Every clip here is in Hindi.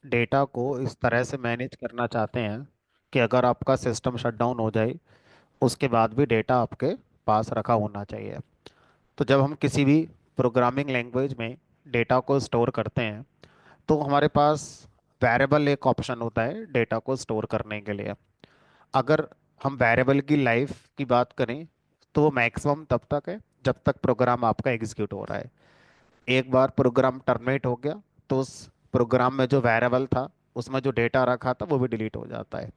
डेटा को इस तरह से मैनेज करना चाहते हैं कि अगर आपका सिस्टम शट डाउन हो जाए उसके बाद भी डेटा आपके पास रखा होना चाहिए। तो जब हम किसी भी प्रोग्रामिंग लैंग्वेज में डेटा को स्टोर करते हैं तो हमारे पास वेरिएबल एक ऑप्शन होता है डेटा को स्टोर करने के लिए। अगर हम वेरिएबल की लाइफ की बात करें तो वो मैक्सिमम तब तक है जब तक प्रोग्राम आपका एग्जीक्यूट हो रहा है। एक बार प्रोग्राम टर्मिनेट हो गया तो उस प्रोग्राम में जो वेरिएबल था उसमें जो डेटा रखा था वो भी डिलीट हो जाता है।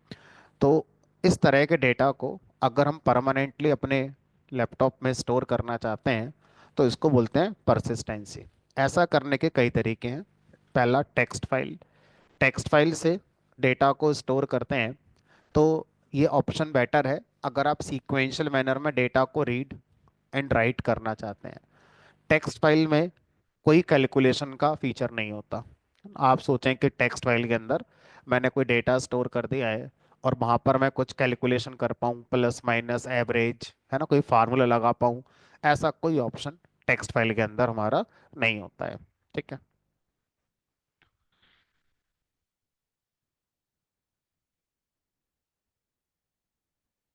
तो इस तरह के डेटा को अगर हम परमानेंटली अपने लैपटॉप में स्टोर करना चाहते हैं तो इसको बोलते हैं परसिस्टेंसी। ऐसा करने के कई तरीके हैं। पहला टेक्स्ट फाइल से डेटा को स्टोर करते हैं तो ये ऑप्शन बेटर है अगर आप सीक्वेंशियल मैनर में डेटा को रीड एंड राइट करना चाहते हैं। टेक्स्ट फाइल में कोई कैलकुलेशन का फीचर नहीं होता। आप सोचें कि टेक्स्ट फाइल के अंदर मैंने कोई डेटा स्टोर कर दिया है और वहाँ पर मैं कुछ कैलकुलेशन कर पाऊँ, प्लस माइनस एवरेज है ना, कोई फार्मूला लगा पाऊँ, ऐसा कोई ऑप्शन टेक्स्ट फाइल के अंदर हमारा नहीं होता है। ठीक है।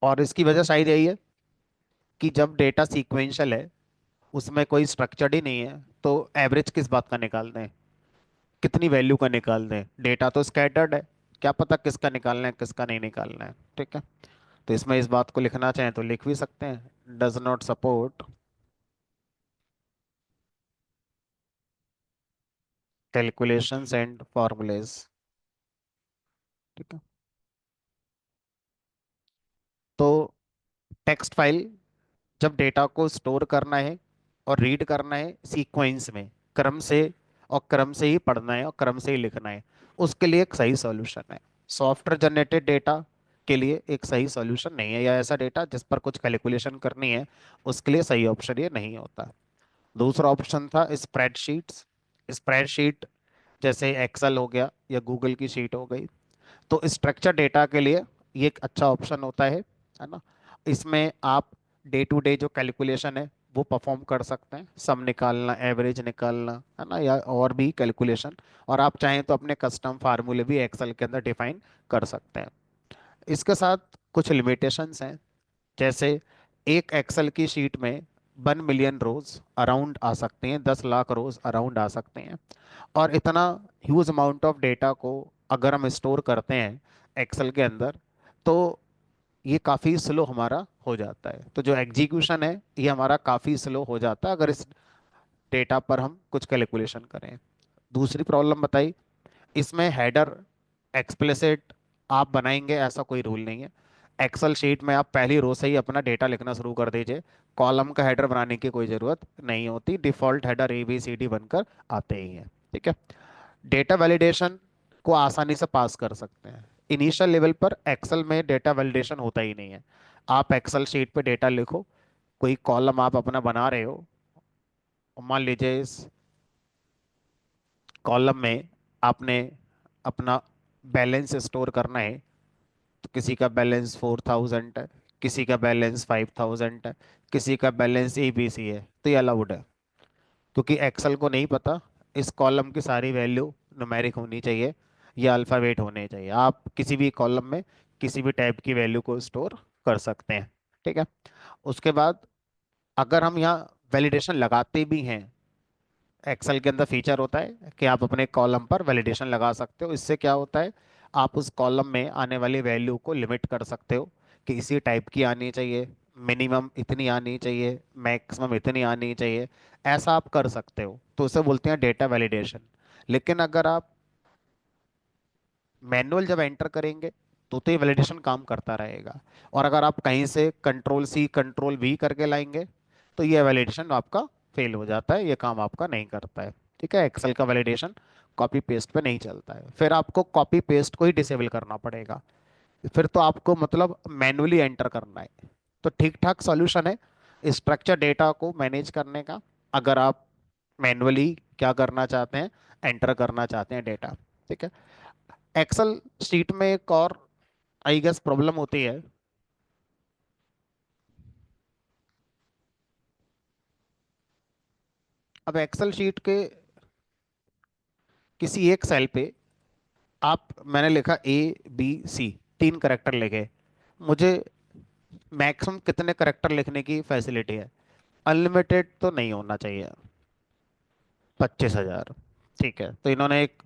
और इसकी वजह शायद यही है कि जब डेटा सीक्वेंशियल है उसमें कोई स्ट्रक्चर्ड ही नहीं है तो एवरेज किस बात का निकाल दें, कितनी वैल्यू का निकाल दें। डेटा तो स्कैटर्ड है, क्या पता किसका निकालना है किसका नहीं निकालना है। ठीक है। तो इसमें इस बात को लिखना चाहें तो लिख भी सकते हैं, does not support calculations and formulas. ठीक है। तो टेक्स्ट फाइल जब डेटा को स्टोर करना है और रीड करना है सीक्वेंस में, क्रम से, और क्रम से ही पढ़ना है और क्रम से ही लिखना है, उसके लिए एक सही सॉल्यूशन है। सॉफ्टवेयर जनरेटेड डेटा के लिए एक सही सॉल्यूशन नहीं है, या ऐसा डेटा जिस पर कुछ कैलकुलेशन करनी है उसके लिए सही ऑप्शन ये नहीं होता। दूसरा ऑप्शन था स्प्रेडशीट्स। स्प्रेडशीट जैसे एक्सेल हो गया या गूगल की शीट हो गई, तो स्ट्रक्चर डेटा के लिए ये एक अच्छा ऑप्शन होता है ना। इसमें आप डे टू डे जो कैलकुलेशन है वो परफॉर्म कर सकते हैं, सम निकालना, एवरेज निकालना, है ना, या और भी कैलकुलेशन। और आप चाहें तो अपने कस्टम फार्मूले भी एक्सेल के अंदर डिफाइन कर सकते हैं। इसके साथ कुछ लिमिटेशंस हैं, जैसे एक एक्सेल की शीट में 1 मिलियन रोज अराउंड आ सकते हैं, 10 लाख रोज अराउंड आ सकते हैं। और इतना ह्यूज अमाउंट ऑफ डेटा को अगर हम स्टोर करते हैं एक्सेल के अंदर तो ये काफ़ी स्लो हमारा हो जाता है। तो जो एग्जीक्यूशन है ये हमारा काफ़ी स्लो हो जाता है अगर इस डेटा पर हम कुछ कैलकुलेशन करें। दूसरी प्रॉब्लम बताई, इसमें हेडर एक्सप्लिसिट आप बनाएंगे ऐसा कोई रूल नहीं है। एक्सेल शीट में आप पहली रो से ही अपना डेटा लिखना शुरू कर दीजिए, कॉलम का हेडर बनाने की कोई ज़रूरत नहीं होती, default header A B C D बनकर आते ही हैं। ठीक है। डेटा वैलिडेशन को आसानी से पास कर सकते हैं। इनिशियल लेवल पर एक्सेल में डेटा वैलिडेशन होता ही नहीं है। आप एक्सेल शीट पे डेटा लिखो, कोई कॉलम आप अपना बना रहे हो, मान लीजिए इस कॉलम में आपने अपना बैलेंस स्टोर करना है, तो किसी का बैलेंस 4,000 है, किसी का बैलेंस 5,000 है, किसी का बैलेंस ABC है, तो ये अलाउड है। क्योंकि एक्सेल को नहीं पता इस कॉलम की सारी वैल्यू न्यूमेरिक होनी चाहिए या अल्फ़ाबेट होने चाहिए। आप किसी भी कॉलम में किसी भी टाइप की वैल्यू को स्टोर कर सकते हैं। ठीक है। उसके बाद अगर हम यहाँ वैलिडेशन लगाते भी हैं, एक्सेल के अंदर फीचर होता है कि आप अपने कॉलम पर वैलिडेशन लगा सकते हो। इससे क्या होता है, आप उस कॉलम में आने वाली वैल्यू को लिमिट कर सकते हो कि इसी टाइप की आनी चाहिए, मिनिमम इतनी आनी चाहिए, मैक्सिमम इतनी आनी चाहिए, ऐसा आप कर सकते हो। तो उसे बोलते हैं डेटा वैलिडेशन। लेकिन अगर आप मैनुअल जब एंटर करेंगे तो ये वैलिडेशन काम करता रहेगा। और अगर आप कहीं से कंट्रोल V करके लाएंगे तो ये वैलिडेशन आपका फेल हो जाता है, ये काम आपका नहीं करता है। ठीक है। एक्सेल का वैलिडेशन कॉपी पेस्ट पे नहीं चलता है, फिर आपको कॉपी पेस्ट को ही डिसेबल करना पड़ेगा। फिर तो आपको मतलब मैनुअली एंटर करना है। तो ठीक ठाक सॉल्यूशन है स्ट्रक्चर डेटा को मैनेज करने का, अगर आप मैनुअली क्या करना चाहते हैं, एंटर करना चाहते हैं डेटा। ठीक है। एक्सेल शीट में एक और आई गेस प्रॉब्लम होती है। अब एक्सेल शीट के किसी एक सेल पे आप, मैंने लिखा ABC, 3 करेक्टर लिखे, मुझे मैक्सिमम कितने करेक्टर लिखने की फैसिलिटी है? अनलिमिटेड तो नहीं होना चाहिए। 25,000। ठीक है, तो इन्होंने एक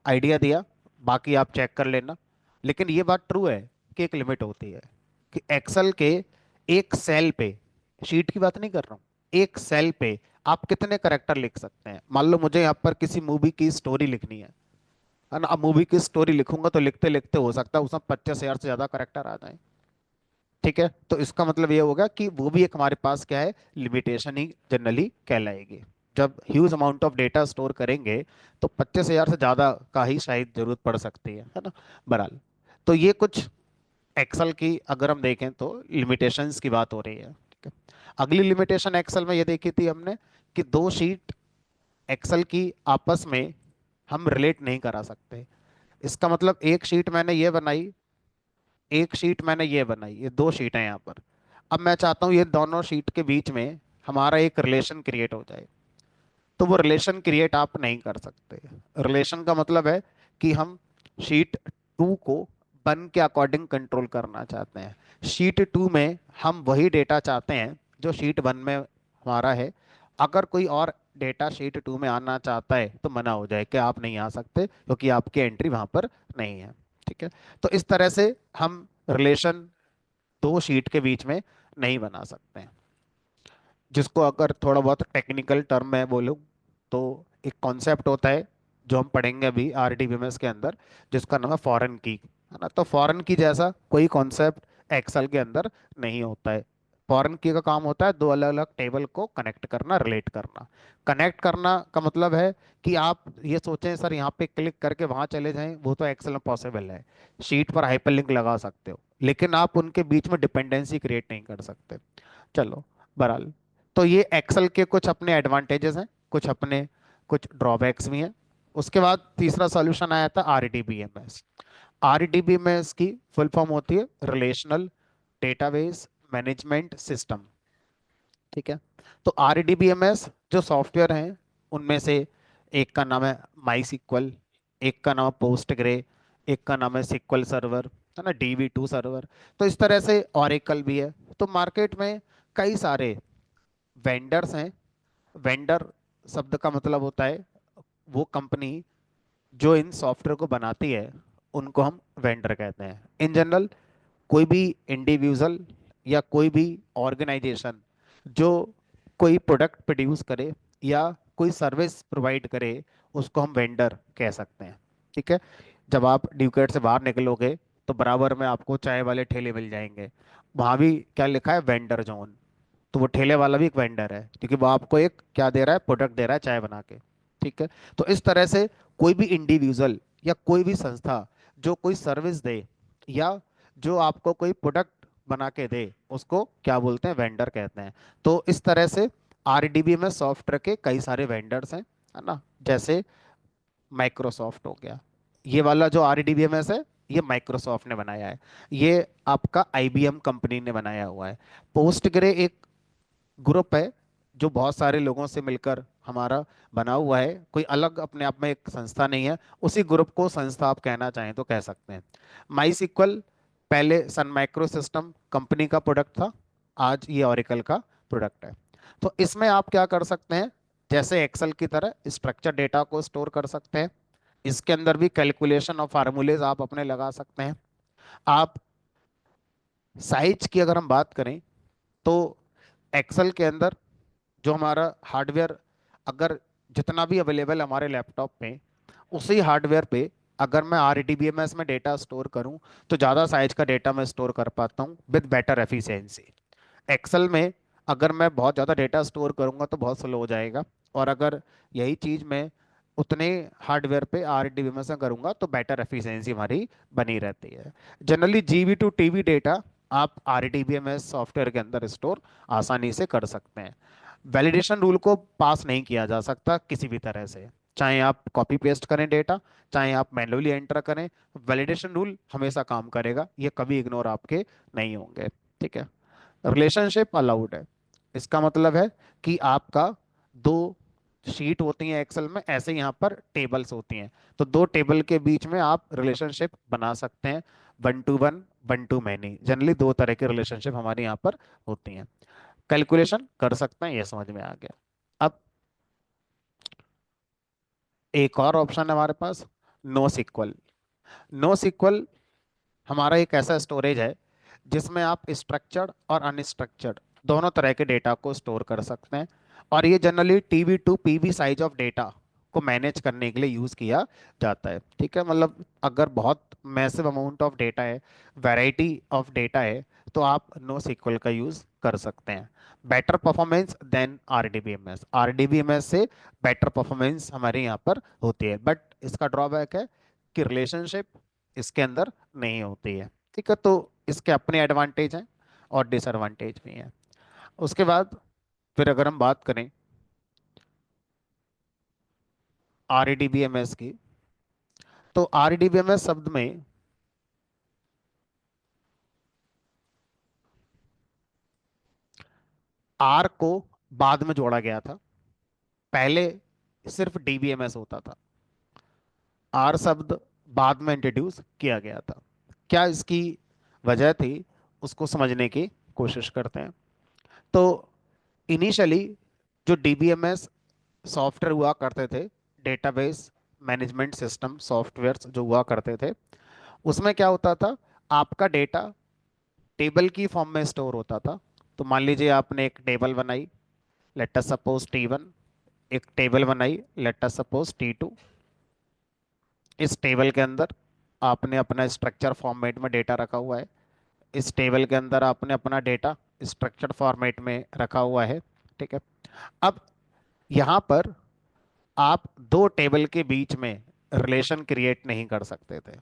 आइडिया दिया, बाकी आप चेक कर लेना। लेकिन ये बात ट्रू है कि एक लिमिट होती है कि एक्सेल के एक सेल पे, शीट की बात नहीं कर रहा हूँ, एक सेल पे आप कितने करेक्टर लिख सकते हैं। मान लो मुझे यहाँ पर किसी मूवी की स्टोरी लिखनी है ना, अब मूवी की स्टोरी लिखूंगा तो लिखते लिखते हो सकता है उसमें 25,000 से ज्यादा करेक्टर आ जाए। ठीक है, तो इसका मतलब ये होगा कि वो भी एक हमारे पास क्या है, लिमिटेशन ही जनरली कहलाएगी। जब huge amount of data store करेंगे तो 25,000 से ज़्यादा का ही शायद जरूरत पड़ सकती है ना। बहरहाल, तो ये कुछ एक्सेल की अगर हम देखें तो लिमिटेशंस की बात हो रही है। ठीक है, अगली लिमिटेशन एक्सेल में ये देखी थी हमने कि दो शीट एक्सेल की आपस में हम रिलेट नहीं करा सकते। इसका मतलब एक शीट मैंने ये बनाई, एक शीट मैंने ये बनाई, ये दो शीट है यहाँ पर। अब मैं चाहता हूँ ये दोनों शीट के बीच में हमारा एक रिलेशन क्रिएट हो जाए, तो वो रिलेशन क्रिएट आप नहीं कर सकते। रिलेशन का मतलब है कि हम शीट टू को वन के अकॉर्डिंग कंट्रोल करना चाहते हैं। शीट टू में हम वही डेटा चाहते हैं जो शीट वन में हमारा है। अगर कोई और डेटा शीट टू में आना चाहता है तो मना हो जाए कि आप नहीं आ सकते क्योंकि आपकी एंट्री वहां पर नहीं है। ठीक है, तो इस तरह से हम रिलेशन दो शीट के बीच में नहीं बना सकते हैं। जिसको अगर थोड़ा बहुत टेक्निकल टर्म में बोलूँ तो एक कॉन्सेप्ट होता है जो हम पढ़ेंगे अभी आरडीबीएमएस के अंदर, जिसका नाम है फॉरेन की, है ना। तो फॉरेन की जैसा कोई कॉन्सेप्ट एक्सेल के अंदर नहीं होता है। फॉरेन की का काम होता है दो अलग अलग टेबल को कनेक्ट करना, रिलेट करना। कनेक्ट करना का मतलब है कि आप ये सोचें सर यहाँ पे क्लिक करके वहां चले जाएं, वो तो एक्सेल में पॉसिबल है। शीट पर हाइपरलिंक लगा सकते हो लेकिन आप उनके बीच में डिपेंडेंसी क्रिएट नहीं कर सकते। चलो, बहरहाल, तो ये एक्सेल के कुछ अपने एडवांटेजेस हैं, कुछ अपने कुछ ड्रॉबैक्स भी हैं। उसके बाद तीसरा सॉल्यूशन आया था आरडीबीएमएस। आरडीबीएमएस की फुल फॉर्म होती है रिलेशनल डेटाबेस मैनेजमेंट सिस्टम। ठीक है, तो आरडीबीएमएस जो सॉफ्टवेयर हैं उनमें से एक का नाम है माई सिक्वल, एक का नाम है पोस्टग्रे, एक का नाम है सिक्वल सर्वर, है ना, DB2 सर्वर। तो इस तरह से ऑरेकल भी है। तो मार्केट में कई सारे वेंडर्स हैं। वेंडर शब्द का मतलब होता है वो कंपनी जो इन सॉफ्टवेयर को बनाती है, उनको हम वेंडर कहते हैं। इन जनरल कोई भी इंडिविजुअल या कोई भी ऑर्गेनाइजेशन जो कोई प्रोडक्ट प्रोड्यूस करे या कोई सर्विस प्रोवाइड करे, उसको हम वेंडर कह सकते हैं। ठीक है, जब आप ड्यूकेट से बाहर निकलोगे तो बराबर में आपको चाय वाले ठेले मिल जाएंगे, वहां भी क्या लिखा है, वेंडर जोन। तो वो ठेले वाला भी एक वेंडर है क्योंकि वो आपको एक क्या दे रहा है, प्रोडक्ट दे रहा है चाय बना के। ठीक है, तो इस तरह से कोई भी इंडिविजुअल या कोई भी संस्था जो कोई सर्विस दे या जो आपको कोई प्रोडक्ट बना के दे, उसको क्या बोलते हैं, वेंडर कहते हैं। तो इस तरह से आरडीबी में सॉफ्टवेयर के कई सारे वेंडर्स हैं, है ना। जैसे माइक्रोसॉफ्ट हो गया, ये वाला जो आरडीबीएमएस है ये माइक्रोसॉफ्ट ने बनाया है। ये आपका आईबीएम कंपनी ने बनाया हुआ है। पोस्टग्रे एक ग्रुप है जो बहुत सारे लोगों से मिलकर हमारा बना हुआ है, कोई अलग अपने आप में एक संस्था नहीं है। उसी ग्रुप को संस्था आप कहना चाहें तो कह सकते हैं। माई सिक्वल पहले सन माइक्रो सिस्टम कंपनी का प्रोडक्ट था, आज ये ओरेकल का प्रोडक्ट है। तो इसमें आप क्या कर सकते हैं, जैसे एक्सेल की तरह स्ट्रक्चर डेटा को स्टोर कर सकते हैं। इसके अंदर भी कैलकुलेशन और फार्मूलेज आप अपने लगा सकते हैं। आप साइज की अगर हम बात करें तो एक्सेल के अंदर जो हमारा हार्डवेयर, अगर जितना भी अवेलेबल हमारे लैपटॉप पे, उसी हार्डवेयर पे अगर मैं आरडीबीएमएस में डेटा स्टोर करूं तो ज़्यादा साइज का डेटा मैं स्टोर कर पाता हूं विद बेटर एफिशिएंसी। एक्सेल में अगर मैं बहुत ज़्यादा डेटा स्टोर करूंगा तो बहुत स्लो हो जाएगा, और अगर यही चीज़ मैं उतने हार्डवेयर पे आरडीबीएमएस में करूंगा तो बेटर एफिशिएंसी हमारी बनी रहती है। Generally GB to TB data आप आरडीबीएमएस सॉफ्टवेयर के अंदर स्टोर आसानी से कर सकते हैं। वैलिडेशन रूल को पास नहीं किया जा सकता किसी भी तरह से, चाहे आप कॉपी पेस्ट करें डेटा, चाहे आप मैन्युअली एंटर करें, वैलिडेशन रूल हमेशा काम करेगा, ये कभी इग्नोर आपके नहीं होंगे। ठीक है, रिलेशनशिप अलाउड है। इसका मतलब है कि आपका दो शीट होती हैं एक्सेल में, ऐसे यहाँ पर टेबल्स होती हैं। तो दो टेबल के बीच में आप रिलेशनशिप बना सकते हैं, one two one, one two many, generally दो तरह के रिलेशनशिप हमारे यहाँ पर होती हैं। कैलकुलेशन कर सकते हैं, ये समझ में आ गया। अब एक और ऑप्शन है हमारे पास, नो सिक्वल। नो सिक्वल हमारा एक ऐसा स्टोरेज है जिसमें आप स्ट्रक्चर्ड और अनस्ट्रक्चर्ड दोनों तरह के डेटा को स्टोर कर सकते हैं। और ये generally TB to PB size of data को मैनेज करने के लिए यूज किया जाता है। ठीक है, मतलब अगर बहुत मैसिव अमाउंट ऑफ डेटा है, वैरायटी ऑफ डेटा है, तो आप नो सिक्वल का यूज कर सकते हैं। Better performance than RDBMS, RDBMS से बेटर परफॉर्मेंस हमारे यहाँ पर होती है, बट इसका ड्रॉबैक है कि रिलेशनशिप इसके अंदर नहीं होती है। ठीक है, तो इसके अपने एडवांटेज हैं और डिसएडवांटेज भी हैं। उसके बाद फिर अगर हम बात करें आरडीबीएमएस की, तो आरडीबीएमएस शब्द में आर को बाद में जोड़ा गया था, पहले सिर्फ डीबीएमएस होता था, आर शब्द बाद में इंट्रोड्यूस किया गया था। क्या इसकी वजह थी, उसको समझने की कोशिश करते हैं। तो इनिशियली जो डीबीएमएस सॉफ्टवेयर हुआ करते थे, डेटाबेस मैनेजमेंट सिस्टम सॉफ्टवेयर जो हुआ करते थे, उसमें क्या होता था, आपका डेटा टेबल की फॉर्म में स्टोर होता था। तो मान लीजिए आपने एक टेबल बनाई, लेट अस सपोज T1, एक टेबल बनाई, लेट अस सपोज T2। इस टेबल के अंदर आपने अपना स्ट्रक्चर फॉर्मेट में डेटा रखा हुआ है, इस टेबल के अंदर आपने अपना डेटा स्ट्रक्चर फॉर्मेट में रखा हुआ है। ठीक है, अब यहाँ पर आप दो टेबल के बीच में रिलेशन क्रिएट नहीं कर सकते थे।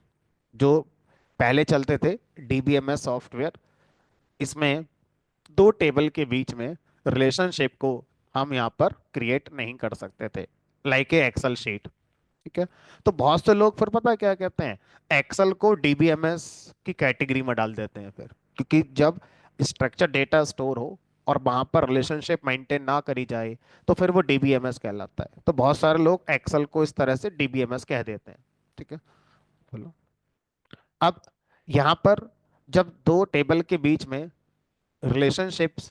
जो पहले चलते थे डीबीएमएस सॉफ्टवेयर, इसमें दो टेबल के बीच में रिलेशनशिप को हम यहाँ पर क्रिएट नहीं कर सकते थे, लाइक ए एक्सेल शीट। ठीक है, तो बहुत से लोग फिर पता है क्या कहते हैं, एक्सेल को डीबीएमएस की कैटेगरी में डाल देते हैं फिर, क्योंकि जब स्ट्रक्चर डेटा स्टोर हो और वहां पर रिलेशनशिप मेंटेन ना करी जाए तो फिर वो डीबीएमएस कहलाता है। तो बहुत सारे लोग एक्सेल को इस तरह से डीबीएमएस कह देते हैं। ठीक है, बोलो। अब यहाँ पर जब दो टेबल के बीच में रिलेशनशिप्स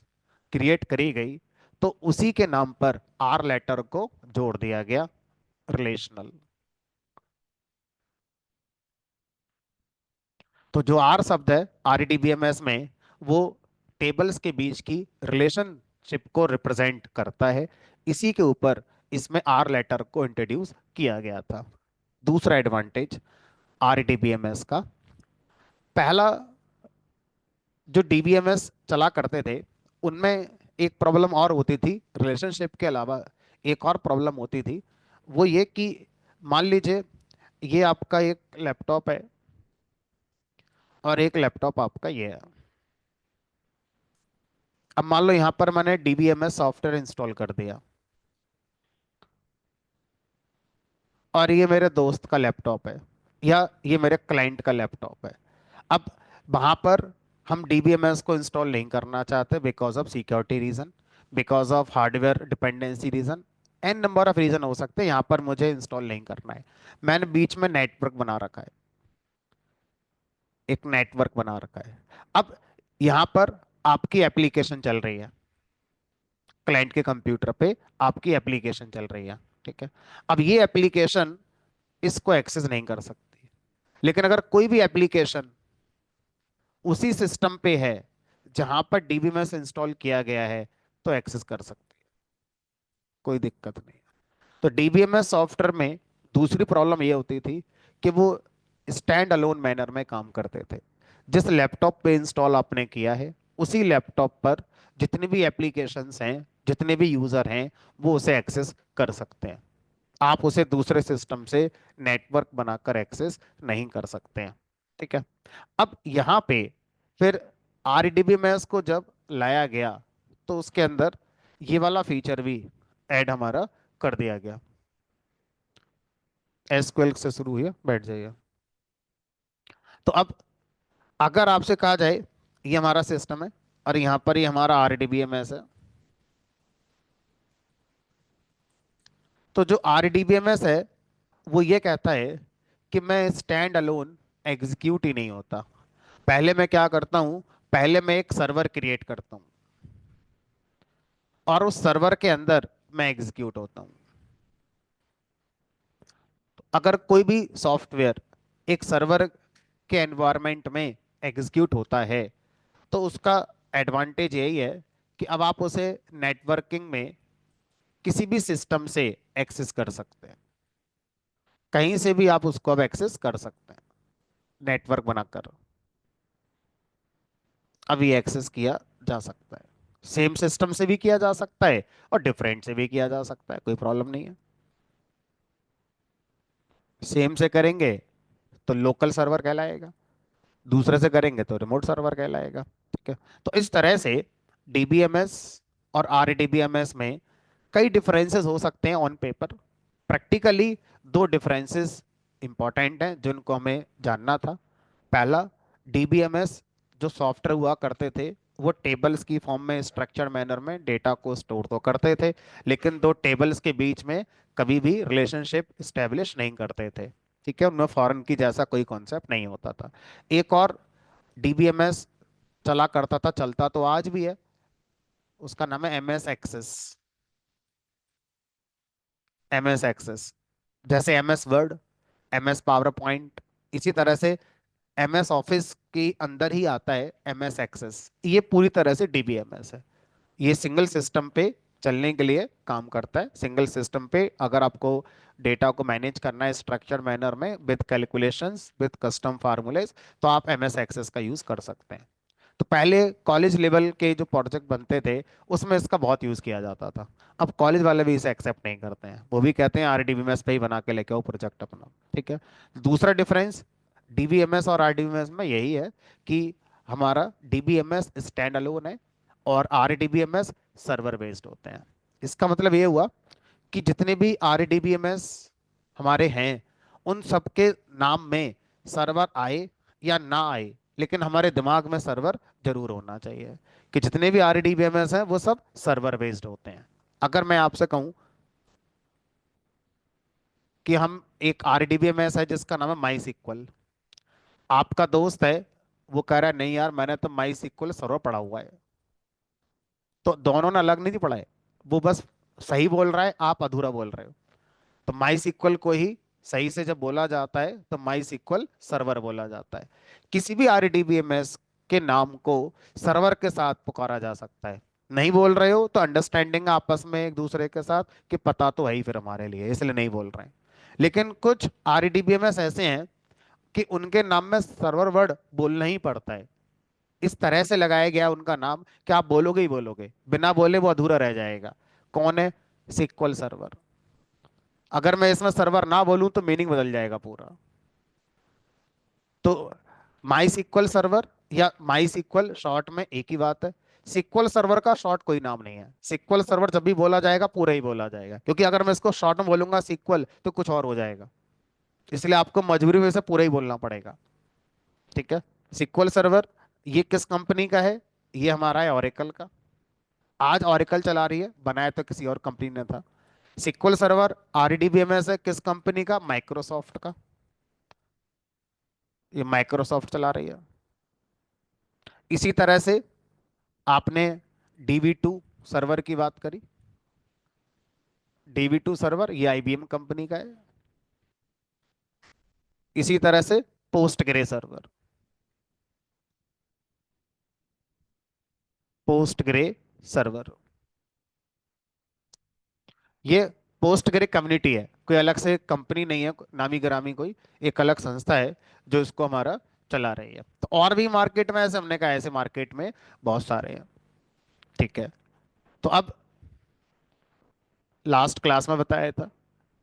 क्रिएट करी गई, तो उसी के नाम पर आर लेटर को जोड़ दिया गया, रिलेशनल। तो जो आर शब्द है आरडीबीएमएस में, वो टेबल्स के बीच की रिलेशनशिप को रिप्रेजेंट करता है। इसी के ऊपर इसमें आर लेटर को इंट्रोड्यूस किया गया था। दूसरा एडवांटेज आरडीबीएमएस का, पहला जो डीबीएमएस चला करते थे उनमें एक प्रॉब्लम और होती थी, रिलेशनशिप के अलावा एक और प्रॉब्लम होती थी। वो ये कि मान लीजिए ये आपका एक लैपटॉप है और एक लैपटॉप आपका ये है। अब मान लो यहाँ पर मैंने डीबीएमएस सॉफ्टवेयर इंस्टॉल कर दिया और ये मेरे दोस्त का लैपटॉप है या ये मेरे क्लाइंट का लैपटॉप है। अब वहां पर हम डीबीएमएस को इंस्टॉल नहीं करना चाहते because of security reason, because of hardware dependency reason, n number of reason हो सकते हैं, यहाँ पर मुझे इंस्टॉल नहीं करना है। मैंने बीच में नेटवर्क बना रखा है, एक नेटवर्क बना रखा है। अब यहाँ पर आपकी एप्लीकेशन चल रही है, क्लाइंट के कंप्यूटर पे आपकी एप्लीकेशन चल रही है। ठीक है, अब ये एप्लीकेशन इसको एक्सेस नहीं कर सकती, लेकिन अगर कोई भी एप्लीकेशन उसी सिस्टम पे है जहां पर डीबीएमएस इंस्टॉल किया गया है, तो एक्सेस कर सकती है, कोई दिक्कत नहीं। तो डीबीएमएस सॉफ्टवेयर में दूसरी प्रॉब्लम ये होती थी कि वो स्टैंड अलोन मैनर में काम करते थे। जिस लैपटॉप पे इंस्टॉल आपने किया है उसी लैपटॉप पर जितनी भी एप्लीकेशंस हैं, जितने भी यूजर हैं, वो उसे एक्सेस कर सकते हैं। आप उसे दूसरे सिस्टम से नेटवर्क बनाकर एक्सेस नहीं कर सकते हैं। ठीक है, अब यहाँ पे फिर आरडीबीएमएस को जब लाया गया तो उसके अंदर ये वाला फीचर भी ऐड हमारा कर दिया गया। एसक्यूएल से शुरू हुई है, बैठ जाइए। तो अब अगर आपसे कहा जाए ये हमारा सिस्टम है और यहाँ पर ये हमारा आरडीबीएमएस है, तो जो RDBMS है वो ये कहता है कि मैं स्टैंड अलोन एग्जीक्यूट ही नहीं होता। पहले मैं क्या करता हूँ, पहले मैं एक सर्वर क्रिएट करता हूँ और उस सर्वर के अंदर मैं एग्जीक्यूट होता हूँ। अगर कोई भी सॉफ्टवेयर एक सर्वर के एनवायरनमेंट में एग्जीक्यूट होता है तो उसका एडवांटेज यही है कि अब आप उसे नेटवर्किंग में किसी भी सिस्टम से एक्सेस कर सकते हैं। कहीं से भी आप उसको अब एक्सेस कर सकते हैं नेटवर्क बनाकर। अब ये एक्सेस किया जा सकता है, सेम सिस्टम से भी किया जा सकता है और डिफरेंट से भी किया जा सकता है, कोई प्रॉब्लम नहीं है। सेम से करेंगे तो लोकल सर्वर कहलाएगा, दूसरे से करेंगे तो रिमोट सर्वर कहलाएगा। ठीक है। तो इस तरह से डीबीएमएस और आरडीबीएमएस में कई डिफरेंसेस हो सकते हैं ऑन पेपर। प्रैक्टिकली दो डिफरेंसेस इंपॉर्टेंट हैं जिनको हमें जानना था। पहला, डीबीएमएस जो सॉफ्टवेयर हुआ करते थे वो टेबल्स की फॉर्म में स्ट्रक्चर्ड मैनर में डेटा को स्टोर तो करते थे, लेकिन दो टेबल्स के बीच में कभी भी रिलेशनशिप स्टेब्लिश नहीं करते थे। ठीक है, उनमें फॉरेन की जैसा कोई कॉन्सेप्ट नहीं होता था। एक और डीबीएमएस चला करता था, चलता तो आज भी है, उसका नाम है एमएस एक्सेस। एमएस एक्सेस जैसे MS word, MS power point, इसी तरह से एमएस ऑफिस के अंदर ही आता है एमएस एक्सेस। ये पूरी तरह से डीबीएमएस है। ये सिंगल सिस्टम पे चलने के लिए काम करता है। सिंगल सिस्टम पे अगर आपको डेटा को मैनेज करना है स्ट्रक्चर मैनर में विद कैलकुलेशंस विद कस्टम फार्मूलेज, तो आप एमएस एक्सेस का यूज कर सकते हैं। तो पहले कॉलेज लेवल के जो प्रोजेक्ट बनते थे उसमें इसका बहुत यूज किया जाता था। अब कॉलेज वाले भी इसे एक्सेप्ट नहीं करते हैं, वो भी कहते हैं आरडीबीएमएस पे ही बना के लेके आओ प्रोजेक्ट अपना। ठीक है। दूसरा डिफरेंस डीबीएमएस और आरडीबीएमएस में यही है कि हमारा डीबीएमएस स्टैंड अलोन है और आरडीबीएमएस सर्वर बेस्ड होते हैं। इसका मतलब ये हुआ कि जितने भी आरडीबीएमएस हमारे हैं उन सबके नाम में सर्वर आए या ना आए, लेकिन हमारे दिमाग में सर्वर जरूर होना चाहिए कि जितने भी आरडीबीएमएस हैं वो सब सर्वर बेस्ड होते हैं। अगर मैं आपसे कहूं कि हम एक आरडीबीएमएस है जिसका नाम है माई सिक्वल, आपका दोस्त है वो कह रहा है नहीं यार मैंने तो माई सिक्वल सर्वर पढ़ा हुआ है, तो दोनों ने अलग नहीं पढ़ा है, वो बस सही बोल रहा है, आप अधूरा बोल रहे हो। तो माई सिक्वल को ही सही से जब बोला जाता है तो माई सिक्वल सर्वर बोला जाता है। किसी भी आरडीबीएमएस के नाम को सर्वर के साथ पुकारा जा सकता है। नहीं बोल रहे हो तो अंडरस्टैंडिंग आपस में एक दूसरे के साथ कि पता तो है ही फिर हमारे लिए, इसलिए नहीं बोल रहे हैं। लेकिन कुछ आरडीबीएमएस ऐसे हैं कि उनके नाम में सर्वर वर्ड बोलना ही पड़ता है। इस तरह से लगाया गया उनका नाम कि आप बोलोगे ही बोलोगे, बिना बोले वो अधूरा रह जाएगा। कौन है? SQL server. अगर मैं इसमें सर्वर ना बोलूं तो मीनिंग बदल जाएगा पूरा। तो माई सिक्वल सर्वर या माई सिक्वल शॉर्ट में एक ही बात है। सिक्वल सर्वर का शॉर्ट कोई नाम नहीं है। सिक्वल सर्वर जब भी बोला जाएगा पूरा ही बोला जाएगा, क्योंकि अगर मैं इसको शॉर्ट में बोलूंगा सिक्वल तो कुछ और हो जाएगा, इसलिए आपको मजबूरी में से पूरा ही बोलना पड़ेगा। ठीक है। सिक्वल सर्वर ये किस कंपनी का है? ये हमारा है ओरेकल का। आज ओरेकल चला रही है, बनाया तो किसी और कंपनी ने था। सिक्वल सर्वर आरडीबीएमएस है किस कंपनी का? माइक्रोसॉफ्ट का। ये माइक्रोसॉफ्ट चला रही है। इसी तरह से आपने DB2 सर्वर की बात करी। DB2 सर्वर ये IBM कंपनी का है। इसी तरह से post grey server, post grey server ये पोस्ट ग्रे कम्युनिटी है, कोई अलग से कंपनी नहीं है नामी गिरामी कोई, एक अलग संस्था है जो इसको हमारा चला रही है। तो और भी मार्केट में ऐसे, हमने कहा ऐसे मार्केट में बहुत सारे हैं। ठीक है। तो अब लास्ट क्लास में बताया था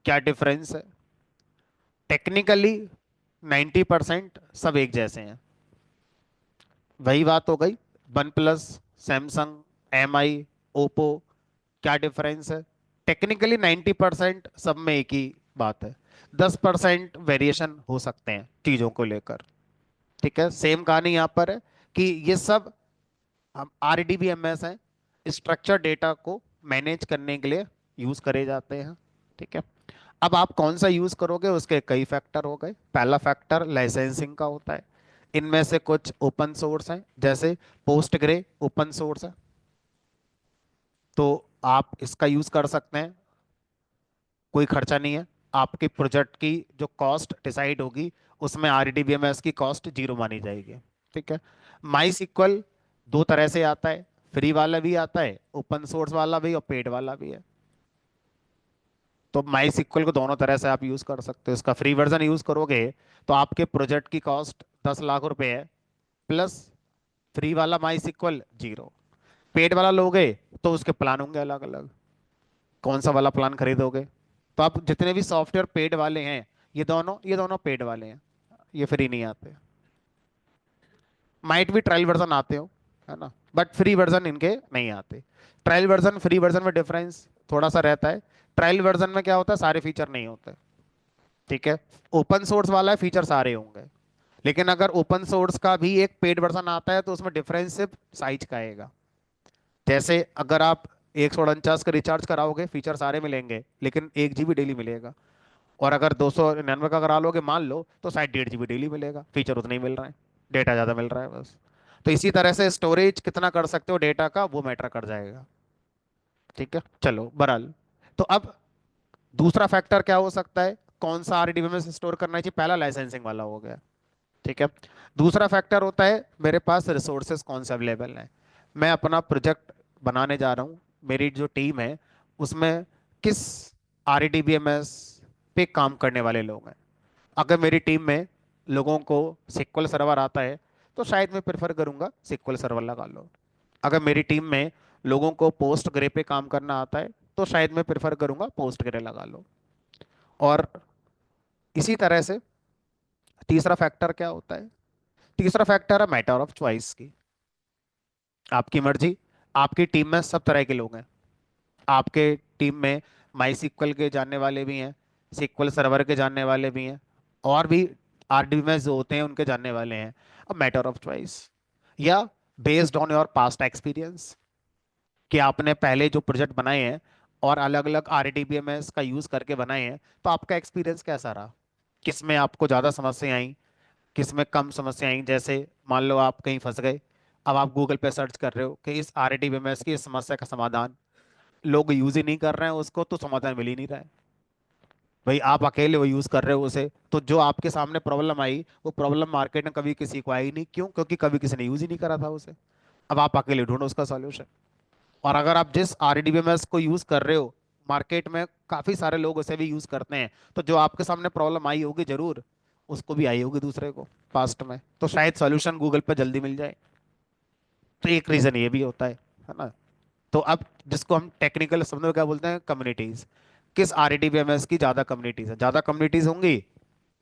क्या डिफरेंस है। टेक्निकली 90% सब एक जैसे हैं। वही बात हो गई one plus, Samsung, MI, Oppo, क्या डिफरेंस है? टेक्निकली 90% सब में एक ही बात है। 10% वेरिएशन हो सकते हैं चीजों को लेकर। ठीक है। सेम कहानी यहाँ पर है कि ये सब हम RDBMS हैं, स्ट्रक्चर डेटा को मैनेज करने के लिए यूज करे जाते हैं। ठीक है। अब आप कौन सा यूज करोगे उसके कई फैक्टर हो गए। पहला फैक्टर लाइसेंसिंग का होता है। इनमें से कुछ ओपन सोर्स हैं, जैसे पोस्टग्रे ओपन सोर्स है, तो आप इसका यूज कर सकते हैं, कोई खर्चा नहीं है। आपके प्रोजेक्ट की जो कॉस्ट डिसाइड होगी उसमें आरडीबीएमएस की कॉस्ट जीरो मानी जाएगी। ठीक है। माई सिक्वल दो तरह से आता है, फ्री वाला भी आता है, ओपन सोर्स वाला भी और पेड वाला भी है। तो माई सिक्वल को दोनों तरह से आप यूज कर सकते हो। इसका फ्री वर्जन यूज करोगे तो आपके प्रोजेक्ट की कॉस्ट 10 लाख रुपए है, प्लस फ्री वाला माई सिक्वल जीरो। पेड वाला लोगे तो उसके प्लान होंगे अलग अलग, कौन सा वाला प्लान खरीदोगे। तो आप जितने भी सॉफ्टवेयर पेड वाले हैं, ये दोनों पेड वाले हैं, ये फ्री नहीं आते। माइट भी ट्रायल वर्जन आते हो, है ना, बट फ्री वर्जन इनके नहीं आते। ट्रायल वर्जन फ्री वर्जन में डिफरेंस थोड़ा सा रहता है। ट्रायल वर्जन में क्या होता है, सारे फीचर नहीं होते। ठीक है। ओपन सोर्स वाला है, फीचर सारे होंगे। लेकिन अगर ओपन सोर्स का भी एक पेड वर्जन आता है तो उसमें डिफरेंस सिर्फ साइज का आएगा। जैसे अगर आप 149 का रिचार्ज कराओगे फीचर सारे मिलेंगे लेकिन 1 GB डेली मिलेगा। और अगर 299 का करा लोगे मान लो तो शायद 1.5 GB डेली मिलेगा, फीचर उतना ही मिल रहा है, डेटा ज़्यादा मिल रहा है बस। तो इसी तरह से स्टोरेज कितना कर सकते हो डेटा का वो मैटर कर जाएगा। ठीक है, चलो बहरहाल। तो अब दूसरा फैक्टर क्या हो सकता है, कौन सा आरडीबी में स्टोर करना चाहिए, पहला लाइसेंसिंग वाला हो गया। ठीक है। दूसरा फैक्टर होता है मेरे पास रिसोर्सेज कौन से अवेलेबल हैं। मैं अपना प्रोजेक्ट बनाने जा रहा हूँ, मेरी जो टीम है उसमें किस आरडीबीएमएस पे काम करने वाले लोग हैं। अगर मेरी टीम में लोगों को सिक्वल सर्वर आता है तो शायद मैं प्रेफर करूंगा सिक्वल सर्वर लगा लो। अगर मेरी टीम में लोगों को पोस्ट ग्रे पे काम करना आता है तो शायद मैं प्रेफर करूंगा पोस्ट ग्रे लगा लो। और इसी तरह से तीसरा फैक्टर क्या होता है, तीसरा फैक्टर है मैटर ऑफ चॉइस की। आपकी मर्जी। आपकी टीम में सब तरह के लोग हैं। आपके टीम में माई सिक्वल के जानने वाले भी हैं, सिक्वल सर्वर के जानने वाले भी हैं, और भी आरडीबीएमएस जो होते हैं उनके जानने वाले हैं। अब मैटर ऑफ चॉइस, या based on your past experience, कि आपने पहले जो प्रोजेक्ट बनाए हैं और अलग अलग आरडीबीएमएस का यूज करके बनाए हैं, तो आपका एक्सपीरियंस कैसा रहा, किसमें आपको ज़्यादा समस्या आई, किस में कम समस्या आई। जैसे मान लो आप कहीं फंस गए, अब आप गूगल पे सर्च कर रहे हो कि इस आरडीबीएमएस की इस समस्या का समाधान, लोग यूज ही नहीं कर रहे हैं उसको तो समाधान मिल ही नहीं रहा है। भाई आप अकेले वो यूज कर रहे हो उसे, तो जो आपके सामने प्रॉब्लम आई वो प्रॉब्लम मार्केट में कभी किसी को आई नहीं, क्यों, क्योंकि कभी किसी ने यूज ही नहीं करा था उसे। अब आप अकेले ढूंढो उसका सॉल्यूशन। और अगर आप जिस आरडीबीएमएस को यूज कर रहे हो मार्केट में काफी सारे लोग उसे भी यूज करते हैं, तो जो आपके सामने प्रॉब्लम आई होगी जरूर उसको भी आई होगी दूसरे को पास्ट में, तो शायद सॉल्यूशन गूगल पे जल्दी मिल जाए। तो एक रीजन ये भी होता है ना। तो अब जिसको हम टेक्निकल शब्द में क्या बोलते हैं, कम्युनिटीज। किस आरडीबीएमएस की ज्यादा कम्युनिटीज है, ज्यादा कम्युनिटीज होंगी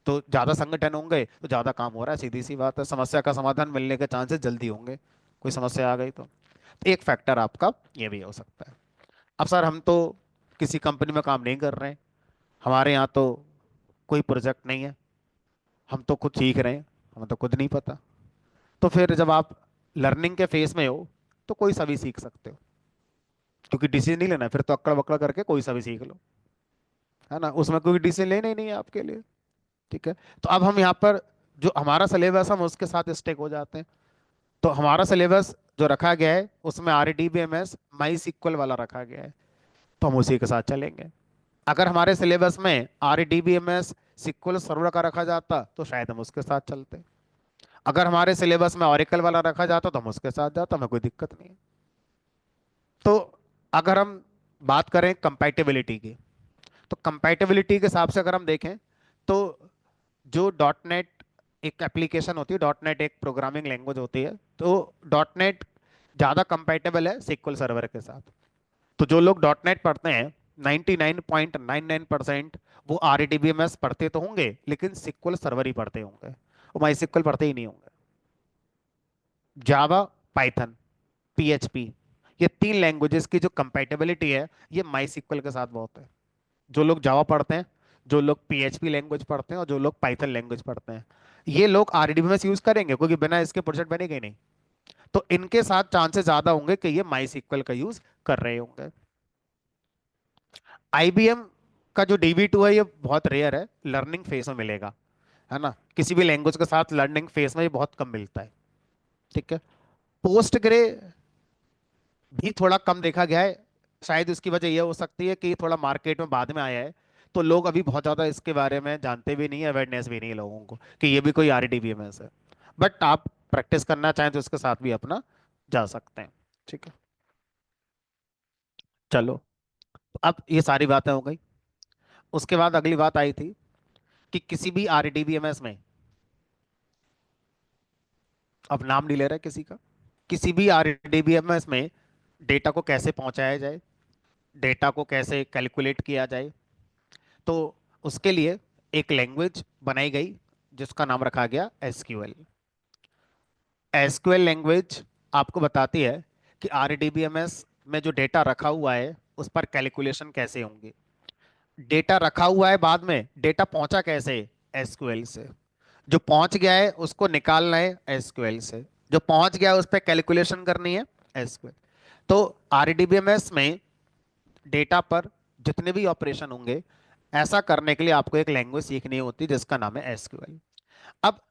तो ज्यादा संगठन होंगे तो ज्यादा काम हो रहा है, सीधी सी बात है, समस्या का समाधान मिलने के चांसेस जल्दी होंगे, कोई समस्या आ गई तो एक फैक्टर आपका ये भी हो सकता है। अब सर हम तो किसी कंपनी में काम नहीं कर रहे हैं, हमारे यहाँ तो कोई प्रोजेक्ट नहीं है, हम तो खुद सीख रहे हैं, हमें तो खुद नहीं पता। तो फिर जब आप लर्निंग के फेस में हो तो कोई सा भी सीख सकते हो, क्योंकि डिसीजन नहीं लेना है, फिर तो अक्कड़ बक्कड़ करके कोई सा भी सीख लो, है ना, उसमें कोई डिसीजन लेना ही नहीं है आपके लिए। ठीक है। तो अब हम यहाँ पर जो हमारा सिलेबस हम उसके साथ स्टेक हो जाते हैं। तो हमारा सिलेबस जो रखा गया है उसमें आरडीबीएमएस माई सिक्वल वाला रखा गया है, तो हम उसी के साथ चलेंगे। अगर हमारे सिलेबस में आरडीबीएमएस सिक्वल सर्वर का रखा जाता तो शायद हम उसके साथ चलते। अगर हमारे सिलेबस में ऑरेकल वाला रखा जाता तो हम उसके साथ जाते, हमें कोई दिक्कत नहीं है। तो अगर हम बात करें कंपैटिबिलिटी की, तो कंपैटिबिलिटी के हिसाब से अगर हम देखें तो जो डॉट नेट एक एप्लीकेशन होती है, डॉट नेट एक प्रोग्रामिंग लैंग्वेज होती है, तो डॉट नेट ज़्यादा कंपैटिबल है सिक्वल सर्वर के साथ। तो जो लोग डॉट नेट पढ़ते हैं 99.99% वो आरडीबीएमएस पढ़ते तो होंगे लेकिन सिक्वल सर्वर ही पढ़ते होंगे, वो माई सिक्वल पढ़ते ही नहीं होंगे। जावा, पाइथन, पीएचपी, ये तीन लैंग्वेजेस की जो कंपैटिबिलिटी है ये माई सिक्वल के साथ बहुत है। जो लोग जावा पढ़ते हैं, जो लोग पीएचपी लैंग्वेज पढ़ते हैं और जो लोग पाइथन लैंग्वेज पढ़ते हैं, ये लोग आरडीबीएमएस यूज करेंगे क्योंकि बिना इसके प्रोजेक्ट बनेगा ही नहीं। तो इनके साथ चांसेस ज्यादा होंगे कि ये माई सिक्वल का यूज कर रहे होंगे। आईबीएम का जो DB2 है ये बहुत रेयर है, लर्निंग फेज में मिलेगा, है ना। किसी भी लैंग्वेज के साथ लर्निंग फेज में ये बहुत कम मिलता है। ठीक है। पोस्ट ग्रे भी थोड़ा कम देखा गया है। शायद इसकी वजह यह हो सकती है कि थोड़ा मार्केट में बाद में आया है, तो लोग अभी बहुत ज्यादा इसके बारे में जानते भी नहीं है, अवेयरनेस भी नहीं है लोगों को कि ये भी कोई RDBMS है। बट आप प्रैक्टिस करना चाहें तो इसके साथ भी अपना जा सकते हैं। ठीक है। चलो, तो अब ये सारी बातें हो गई। उसके बाद अगली बात आई थी कि किसी भी RDBMS में, अब नाम नहीं ले रहे किसी का, किसी भी RDBMS में डेटा को कैसे पहुंचाया जाए, डेटा को कैसे कैलकुलेट किया जाए। तो उसके लिए एक लैंग्वेज बनाई गई जिसका नाम रखा गया SQL। SQL लैंग्वेज आपको बताती है कि RDBMS में जो डेटा रखा हुआ है उस पर कैलकुलेशन कैसे होंगे। डेटा रखा हुआ है, बाद में डेटा पहुंचा कैसे, SQL से। जो पहुंच गया है उसको निकालना है SQL से। जो पहुंच गया है उस पर कैलकुलेशन करनी है SQL। तो RDBMS में डेटा पर जितने भी ऑपरेशन होंगे, ऐसा करने के लिए आपको एक लैंग्वेज सीखनी होती है जिसका नाम है SQL। अब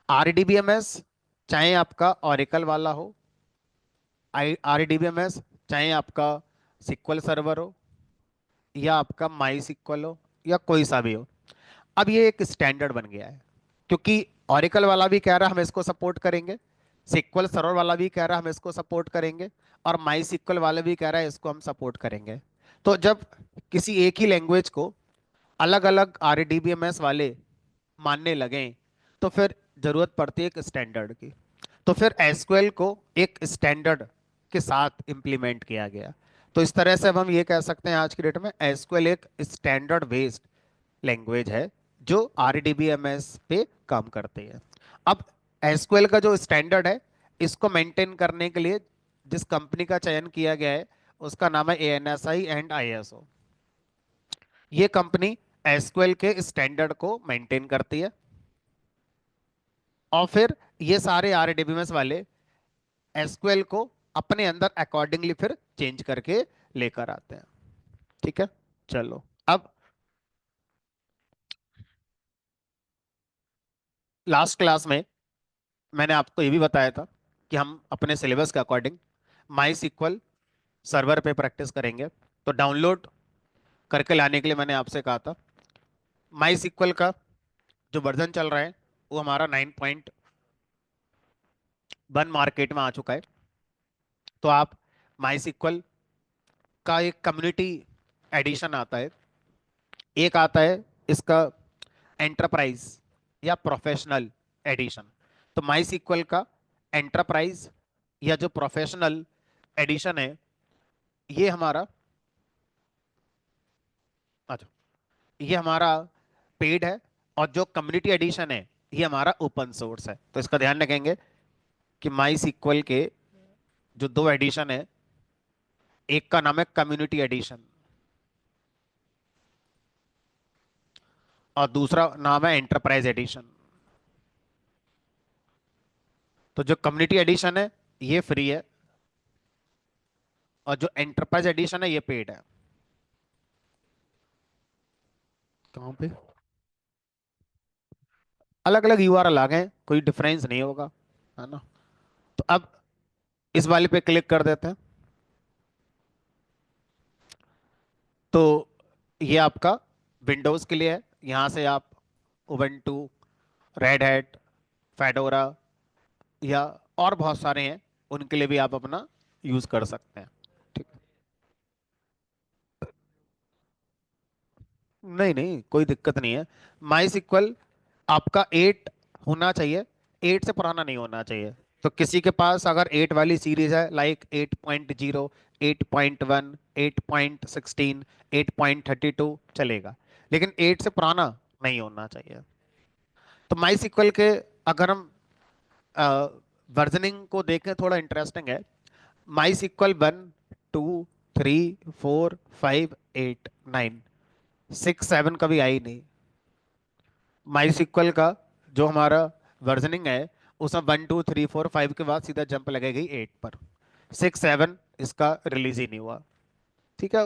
RDBMS चाहे आपका ऑरेकल वाला हो, RDBMS चाहे आपका सिक्वल सर्वर हो, या आपका माई सिक्वल हो, या कोई सा भी हो, अब ये एक स्टैंडर्ड बन गया है। क्योंकि ऑरेकल वाला भी कह रहा है हम इसको सपोर्ट करेंगे, सिक्वल सर्वर वाला भी कह रहा है हम इसको सपोर्ट करेंगे, और माई सिक्वल वाला भी कह रहा है इसको हम सपोर्ट करेंगे। तो जब किसी एक ही लैंग्वेज को अलग अलग RDBMS वाले मानने लगे, तो फिर जरूरत पड़ती है एक स्टैंडर्ड की। तो फिर एसक्यूएल को एक स्टैंडर्ड के साथ इंप्लीमेंट किया गया। तो इस तरह से अब हम ये कह सकते हैं आज की डेट में एसक्यूएल एक स्टैंडर्ड बेस्ड लैंग्वेज है जो RDBMS पे काम करती है। अब एसक्यूएल का जो स्टैंडर्ड है, इसको मेंटेन करने के लिए जिस कंपनी का चयन किया गया है उसका नाम है ANSI एंड ISO। ये कंपनी एसक्यूएल के स्टैंडर्ड को मेंटेन करती है, और फिर ये सारे RDBMS वाले एसक्यूएल को अपने अंदर अकॉर्डिंगली फिर चेंज करके लेकर आते हैं। ठीक है। चलो, अब लास्ट क्लास में मैंने आपको ये भी बताया था कि हम अपने सिलेबस के अकॉर्डिंग माई सिक्वल सर्वर पे प्रैक्टिस करेंगे। तो डाउनलोड करके लाने के लिए मैंने आपसे कहा था, माई सिक्वल का जो वर्जन चल रहा है वो हमारा 9.1 मार्केट में आ चुका है। तो आप माई सिक्वल का एक कम्युनिटी एडिशन आता है, एक आता है इसका एंटरप्राइज या प्रोफेशनल एडिशन। तो माई सिक्वल का एंटरप्राइज या जो प्रोफेशनल एडिशन है, ये हमारा, अच्छा, ये हमारा पेड है, और जो कम्युनिटी एडिशन है ये हमारा ओपन सोर्स है। तो इसका ध्यान रखेंगे कि माई सिक्वल के जो दो एडिशन है, एक का नाम है कम्युनिटी एडिशन और दूसरा नाम है एंटरप्राइज एडिशन। तो जो कम्युनिटी एडिशन है ये फ्री है, और जो एंटरप्राइज एडिशन है ये पेड है। कहाँ पे अलग अलग URL आ गए, कोई डिफरेंस नहीं होगा, है ना। तो अब इस वाले पे क्लिक कर देते हैं। तो ये आपका विंडोज के लिए है, यहाँ से आप उबंटू, रेड हैट, फेडोरा या और बहुत सारे हैं, उनके लिए भी आप अपना यूज कर सकते हैं। ठीक। नहीं नहीं, कोई दिक्कत नहीं है। माई सिक्वल आपका 8 होना चाहिए, 8 से पुराना नहीं होना चाहिए। तो किसी के पास अगर 8 वाली सीरीज है, लाइक 8.0, 8.1, 8.16, 8.32 चलेगा, लेकिन 8 से पुराना नहीं होना चाहिए। तो माई सिक्वल के अगर हम वर्जनिंग को देखें, थोड़ा इंटरेस्टिंग है। माई सिक्वल 1, 2, 3, 4, 5, 8, 9, 6, 7 कभी आई नहीं। माई सिक्वल का जो हमारा वर्जनिंग है उसमें 1, 2, 3, 4, 5 के बाद सीधा जंप लगेगी 8 पर। 6, 7 इसका रिलीज ही नहीं हुआ। ठीक है।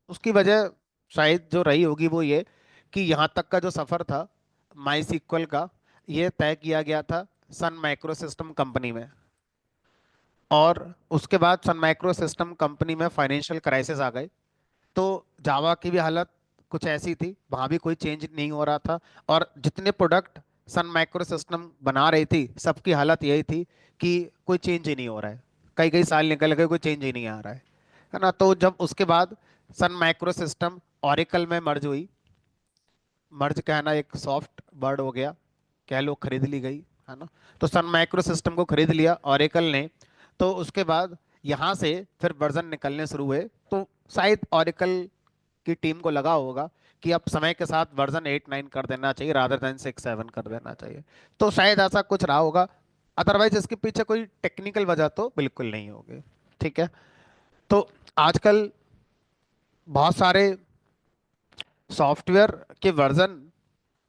उसकी वजह शायद जो रही होगी वो ये कि यहाँ तक का जो सफर था माई सीक्वल का, ये तय किया गया था सन माइक्रो सिस्टम कंपनी में। और उसके बाद सन माइक्रो सिस्टम कंपनी में फाइनेंशियल क्राइसिस आ गई, तो जावा की भी हालत कुछ ऐसी थी, वहाँ भी कोई चेंज नहीं हो रहा था। और जितने प्रोडक्ट सन माइक्रो सिस्टम बना रही थी सबकी हालत यही थी कि कोई चेंज ही नहीं हो रहा है। कई कई साल निकल गए, कोई चेंज ही नहीं आ रहा है ना। तो जब उसके बाद सन माइक्रो सिस्टम ऑरेकल में मर्ज हुई, मर्ज कहना एक सॉफ्ट वर्ड हो गया, कह लो खरीद ली गई, है ना। तो सन माइक्रो सिस्टम को खरीद लिया ऑरेकल ने। तो उसके बाद यहाँ से फिर वर्जन निकलने शुरू हुए। तो शायद ऑरेकल की टीम को लगा होगा कि अब समय के साथ वर्जन 8 9 कर देना चाहिए, रादर देन 6 7 कर देना चाहिए। तो शायद ऐसा कुछ रहा होगा। अदरवाइज इसके पीछे कोई टेक्निकल वजह तो बिल्कुल नहीं होगी। ठीक है। तो आजकल बहुत सारे सॉफ्टवेयर के वर्जन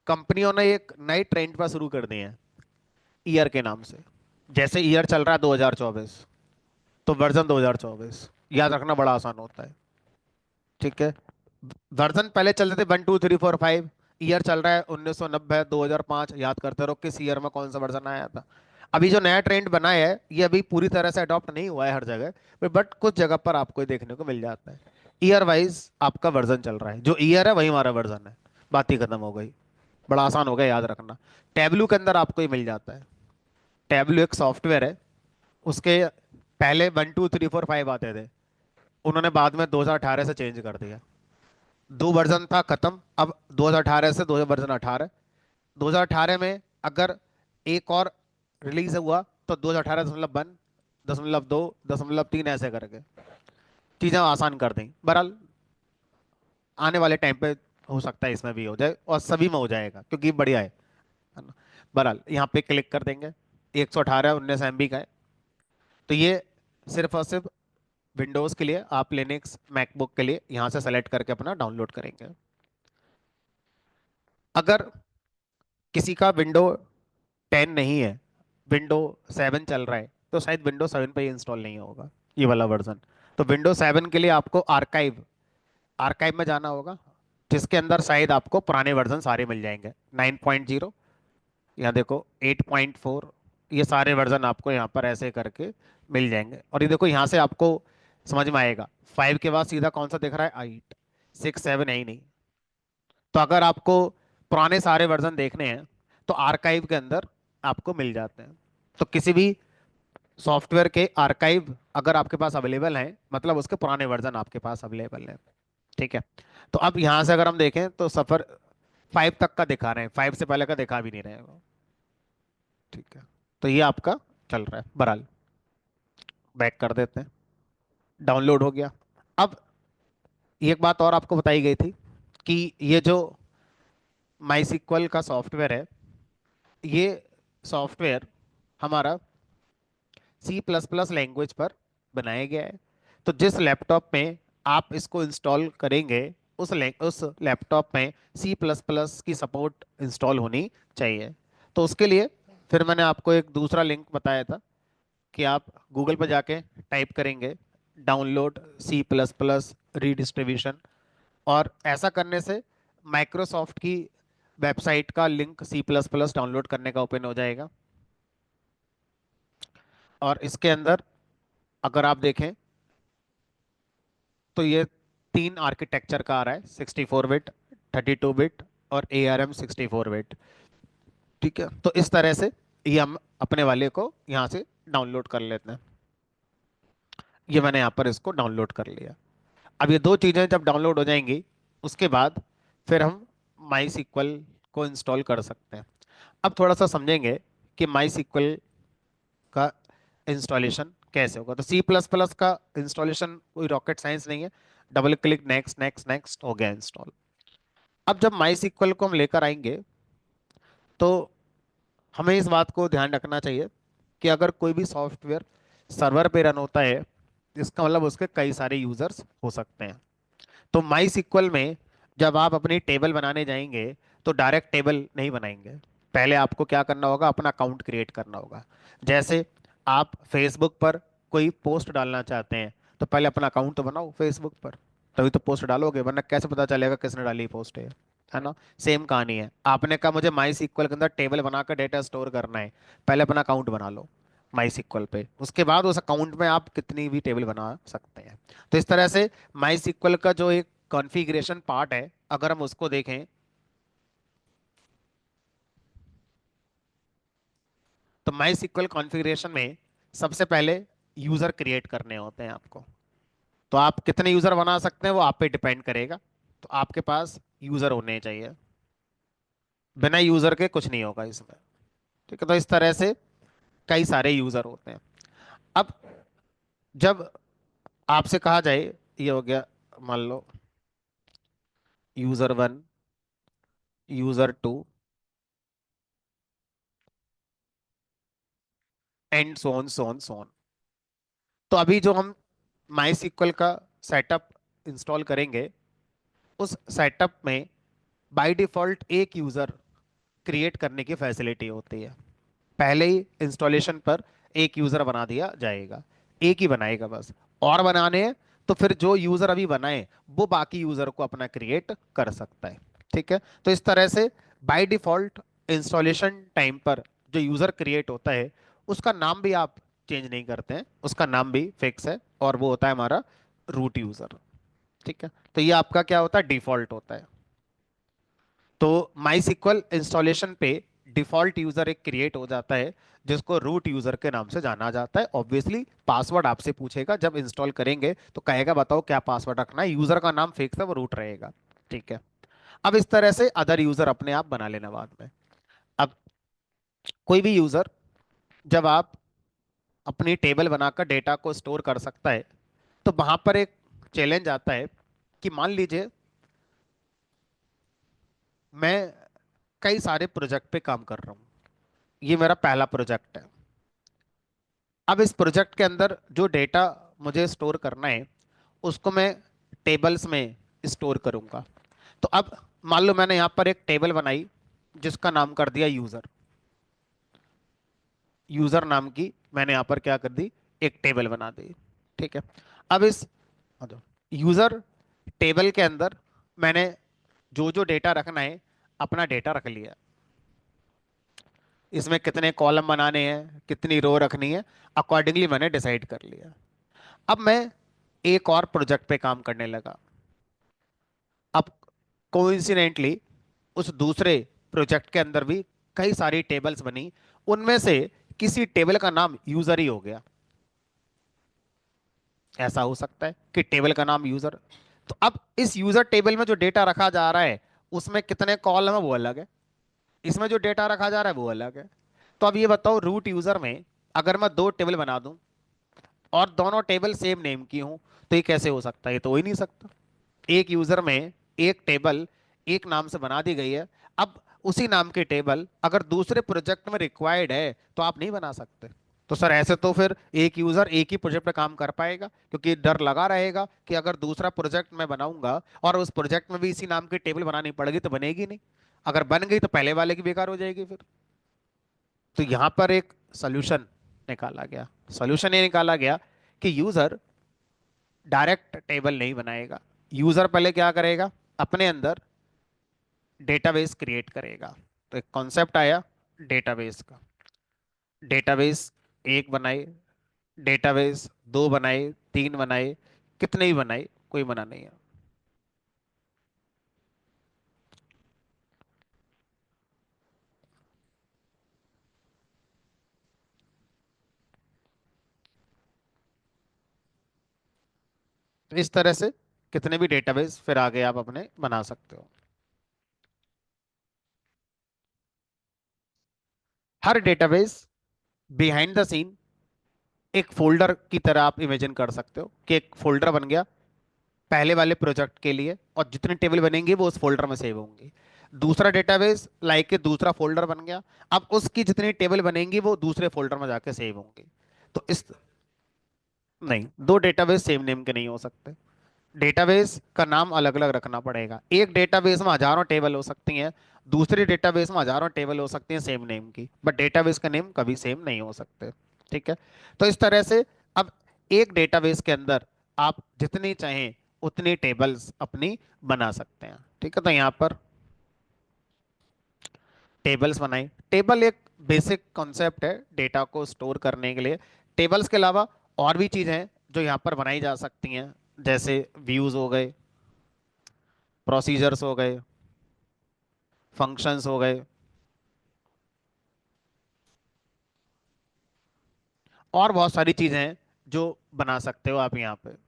कंपनियों ने एक नए ट्रेंड पर शुरू कर दिए हैं, ईयर के नाम से। जैसे ईयर चल रहा है 2024, तो वर्जन 2024 याद रखना बड़ा आसान होता है। ठीक है। वर्जन पहले चलते थे 1 2 3 4 5, ईयर चल रहा है 1990 2005, याद करते रहो किस ईयर में कौन सा वर्जन आया था। अभी जो नया ट्रेंड बना है ये अभी पूरी तरह से अडॉप्ट नहीं हुआ है हर जगह, बट कुछ जगह पर आपको ये देखने को मिल जाता है। ईयर वाइज आपका वर्जन चल रहा है, जो ईयर है वही हमारा वर्जन है, बात ही खत्म हो गई। बड़ा आसान हो गया याद रखना। टैबलू के अंदर आपको ये मिल जाता है। टैबलू एक सॉफ्टवेयर है, उसके पहले 1 2 3 4 5 आते थे, उन्होंने बाद में 2018 से चेंज कर दिया। दो वर्जन था खत्म, अब 2018 से दो वर्जन 18। 2018 में अगर एक और रिलीज हुआ तो 2018.1, 0.2, 0.3 ऐसे करके चीजें आसान कर दी। बहरहाल आने वाले टाइम पे हो सकता है इसमें भी हो जाए और सभी में हो जाएगा क्योंकि बढ़िया है ना। बहरहाल यहाँ पे क्लिक कर देंगे, 118 19 MB का है। तो ये सिर्फ और सिर्फ विंडोज के लिए, आप लिनक्स मैकबुक के लिए यहाँ से सेलेक्ट करके अपना डाउनलोड करेंगे। अगर किसी का विंडो 10 नहीं है, विंडो 7 चल रहा है, तो शायद विंडो 7 पे इंस्टॉल नहीं होगा ये वाला वर्जन। तो विंडो 7 के लिए आपको आर्काइव आर्काइव में जाना होगा, जिसके अंदर शायद आपको पुराने वर्जन सारे मिल जाएंगे। 9.0, यहाँ देखो 8.4, ये सारे वर्जन आपको यहाँ पर ऐसे करके मिल जाएंगे। और ये देखो यहाँ से आपको समझ में आएगा 5 के बाद सीधा कौन सा दिख रहा है, 8। 6 7 है ही नहीं। तो अगर आपको पुराने सारे वर्जन देखने हैं तो आर्काइव के अंदर आपको मिल जाते हैं। तो किसी भी सॉफ्टवेयर के आर्काइव अगर आपके पास अवेलेबल है, मतलब उसके पुराने वर्जन आपके पास अवेलेबल है। ठीक है। तो अब यहाँ से अगर हम देखें तो सफर 5 तक का दिखा रहे हैं, 5 से पहले का दिखा भी नहीं रहे हैं वो। ठीक है। तो ये आपका चल रहा है। बहरहाल बैक कर देते हैं, डाउनलोड हो गया। अब एक बात और आपको बताई गई थी कि ये जो माई सीक्वल का सॉफ्टवेयर है, ये सॉफ्टवेयर हमारा C++ लैंग्वेज पर बनाया गया है। तो जिस लैपटॉप में आप इसको इंस्टॉल करेंगे उस लैपटॉप में C++ की सपोर्ट इंस्टॉल होनी चाहिए। तो उसके लिए फिर मैंने आपको एक दूसरा लिंक बताया था कि आप गूगल पर जाके टाइप करेंगे डाउनलोड C++ रीडिस्ट्रीब्यूशन, और ऐसा करने से माइक्रोसॉफ्ट की वेबसाइट का लिंक C++ डाउनलोड करने का ओपन हो जाएगा। और इसके अंदर अगर आप देखें तो ये 3 आर्किटेक्चर का आ रहा है, 64 बिट, 32 बिट और ARM 64 बिट। ठीक है। तो इस तरह से ये हम अपने वाले को यहाँ से डाउनलोड कर लेते हैं। ये मैंने यहाँ पर इसको डाउनलोड कर लिया। अब ये दो चीज़ें जब डाउनलोड हो जाएंगी उसके बाद फिर हम माई सीक्वल को इंस्टॉल कर सकते हैं। अब थोड़ा सा समझेंगे कि माई सीक्वल का इंस्टॉलेशन कैसे होगा। तो C++ का इंस्टॉलेशन कोई रॉकेट साइंस नहीं है, double click, next next next, हो गया इंस्टॉल। अब जब माई सीक्वल को हम लेकर आएंगे तो हमें इस बात को ध्यान रखना चाहिए कि अगर कोई भी सॉफ्टवेयर सर्वर पे रन होता है, इसका मतलब उसके कई सारे यूजर्स हो सकते हैं। तो माई सीक्वल में जब आप अपनी टेबल बनाने जाएंगे तो डायरेक्ट टेबल नहीं बनाएंगे। पहले आपको क्या करना होगा, अपना अकाउंट क्रिएट करना होगा। जैसे आप फेसबुक पर कोई पोस्ट डालना चाहते हैं तो पहले अपना अकाउंट तो बनाओ फेसबुक पर। तभी तो पोस्ट डालोगे, वरना कैसे पता चलेगा किसने डाली पोस्ट है ना। सेम कहानी है, आपने कहा मुझे माई सीक्वल के अंदर टेबल बनाकर डेटा स्टोर करना है, पहले अपना अकाउंट बना लो माई सीक्वल पे, उसके बाद उस अकाउंट में आप कितनी भी टेबल बना सकते हैं। तो इस तरह से माई सीक्वल का जो एक कॉन्फ़िगरेशन पार्ट है, अगर हम उसको देखें, तो माई सीक्वल कॉन्फ़िगरेशन में सबसे पहले यूजर क्रिएट करने होते हैं आपको। तो आप कितने यूजर बना सकते हैं वो आप पे डिपेंड करेगा। तो आपके पास यूजर होने चाहिए, बिना यूजर के कुछ नहीं होगा इसमें। ठीक है, तो इस तरह से कई सारे यूजर होते हैं। अब जब आपसे कहा जाए, ये हो गया मान लो user 1, user 2 and so on. तो अभी जो हम माई सीक्वल का सेटअप इंस्टॉल करेंगे, उस सेटअप में बाय डिफॉल्ट एक यूजर क्रिएट करने की फैसिलिटी होती है। पहले ही इंस्टॉलेशन पर एक यूजर बना दिया जाएगा, एक ही बनाएगा बस। और बनाने हैं तो फिर जो यूजर अभी बनाए वो बाकी यूजर को अपना क्रिएट कर सकता है। ठीक है, तो इस तरह से बाय डिफॉल्ट इंस्टॉलेशन टाइम पर जो यूजर क्रिएट होता है उसका नाम भी आप चेंज नहीं करते हैं, उसका नाम भी फिक्स है, और वो होता है हमारा रूट यूजर। ठीक है, तो ये आपका क्या होता है, डिफॉल्ट होता है। तो माई सिक्वल इंस्टॉलेशन पे डिफॉल्ट यूजर एक क्रिएट हो जाता है, जिसको रूट यूजर के नाम से जाना जाता है। ऑब्वियसली पासवर्ड आपसे पूछेगा जब इंस्टॉल करेंगे, तो कहेगा बताओ क्या पासवर्ड रखना है, यूजर का नाम फिक्स है, वो रूट रहेगा। ठीक है, अब इस तरह से अदर यूजर अपने आप बना लेना बाद में। अब कोई भी यूजर, जब आप अपनी टेबल बनाकर डेटा को स्टोर कर सकता है, तो वहां पर एक चैलेंज आता है कि मान लीजिए मैं कई सारे प्रोजेक्ट पे काम कर रहा हूँ, ये मेरा पहला प्रोजेक्ट है। अब इस प्रोजेक्ट के अंदर जो डेटा मुझे स्टोर करना है उसको मैं टेबल्स में स्टोर करूंगा। तो अब मान लो मैंने यहाँ पर एक टेबल बनाई जिसका नाम कर दिया यूजर। यूजर नाम की मैंने यहाँ पर क्या कर दी, एक टेबल बना दी। ठीक है, अब इस यूजर टेबल के अंदर मैंने जो जो डेटा रखना है अपना डेटा रख लिया। इसमें कितने कॉलम बनाने हैं, कितनी रो रखनी है, अकॉर्डिंगली मैंने डिसाइड कर लिया। अब मैं एक और प्रोजेक्ट पे काम करने लगा। अब कोइंसिडेंटली उस दूसरे प्रोजेक्ट के अंदर भी कई सारी टेबल्स बनी, उनमें से किसी टेबल का नाम यूजर ही हो गया। ऐसा हो सकता है कि टेबल का नाम यूजर। तो अब इस यूजर टेबल में जो डेटा रखा जा रहा है उसमें कितने कॉलम है वो अलग है, इसमें जो डेटा रखा जा रहा है वो अलग है। तो अब ये बताओ, रूट यूजर में अगर मैं दो टेबल बना दूं और दोनों टेबल सेम नेम की हूं, तो ये कैसे हो सकता है, ये तो हो ही नहीं सकता। एक यूजर में एक टेबल एक नाम से बना दी गई है, अब उसी नाम की टेबल अगर दूसरे प्रोजेक्ट में रिक्वायर्ड है तो आप नहीं बना सकते। तो सर ऐसे तो फिर एक यूजर एक ही प्रोजेक्ट पे काम कर पाएगा, क्योंकि डर लगा रहेगा कि अगर दूसरा प्रोजेक्ट मैं बनाऊंगा और उस प्रोजेक्ट में भी इसी नाम की टेबल बनानी पड़ेगी तो बनेगी नहीं, अगर बन गई तो पहले वाले की बेकार हो जाएगी फिर। तो यहां पर एक सोल्यूशन निकाला गया। सोल्यूशन ये निकाला गया कि यूजर डायरेक्ट टेबल नहीं बनाएगा। यूजर पहले क्या करेगा, अपने अंदर डेटाबेस क्रिएट करेगा। तो एक कॉन्सेप्ट आया डेटाबेस का। डेटाबेस एक बनाए, डेटाबेस दो बनाए, तीन बनाए, कितने ही बनाए, कोई मना नहीं है। तो इस तरह से कितने भी डेटाबेस फिर आगे आप अपने बना सकते हो। हर डेटाबेस बिहाइंड द सीन एक फोल्डर की तरह आप इमेजिन कर सकते हो कि एक फोल्डर बन गया पहले वाले प्रोजेक्ट के लिए, और जितनी टेबल बनेंगी वो उस फोल्डर में सेव होंगी। दूसरा डेटाबेस लाइक के दूसरा फोल्डर बन गया, अब उसकी जितनी टेबल बनेंगी वो दूसरे फोल्डर में जाके सेव होंगी। तो इस, नहीं, दो डेटाबेस सेम नेम के नहीं हो सकते, डेटाबेस का नाम अलग अलग रखना पड़ेगा। एक डेटाबेस में हजारों टेबल हो सकती हैं, दूसरी डेटाबेस में हजारों टेबल हो सकती हैं सेम नेम की, बट डेटाबेस का नेम कभी सेम नहीं हो सकते। ठीक है, तो इस तरह से अब एक डेटाबेस के अंदर आप जितनी चाहें उतनी टेबल्स अपनी बना सकते हैं। ठीक है, तो यहाँ पर टेबल्स बनाई। टेबल एक बेसिक कॉन्सेप्ट है डेटा को स्टोर करने के लिए। टेबल्स के अलावा और भी चीज़ें हैं जो यहाँ पर बनाई जा सकती हैं, जैसे व्यूज हो गए, प्रोसीजर्स हो गए, फंक्शंस हो गए, और बहुत सारी चीज़ें हैं जो बना सकते हो आप यहाँ पे।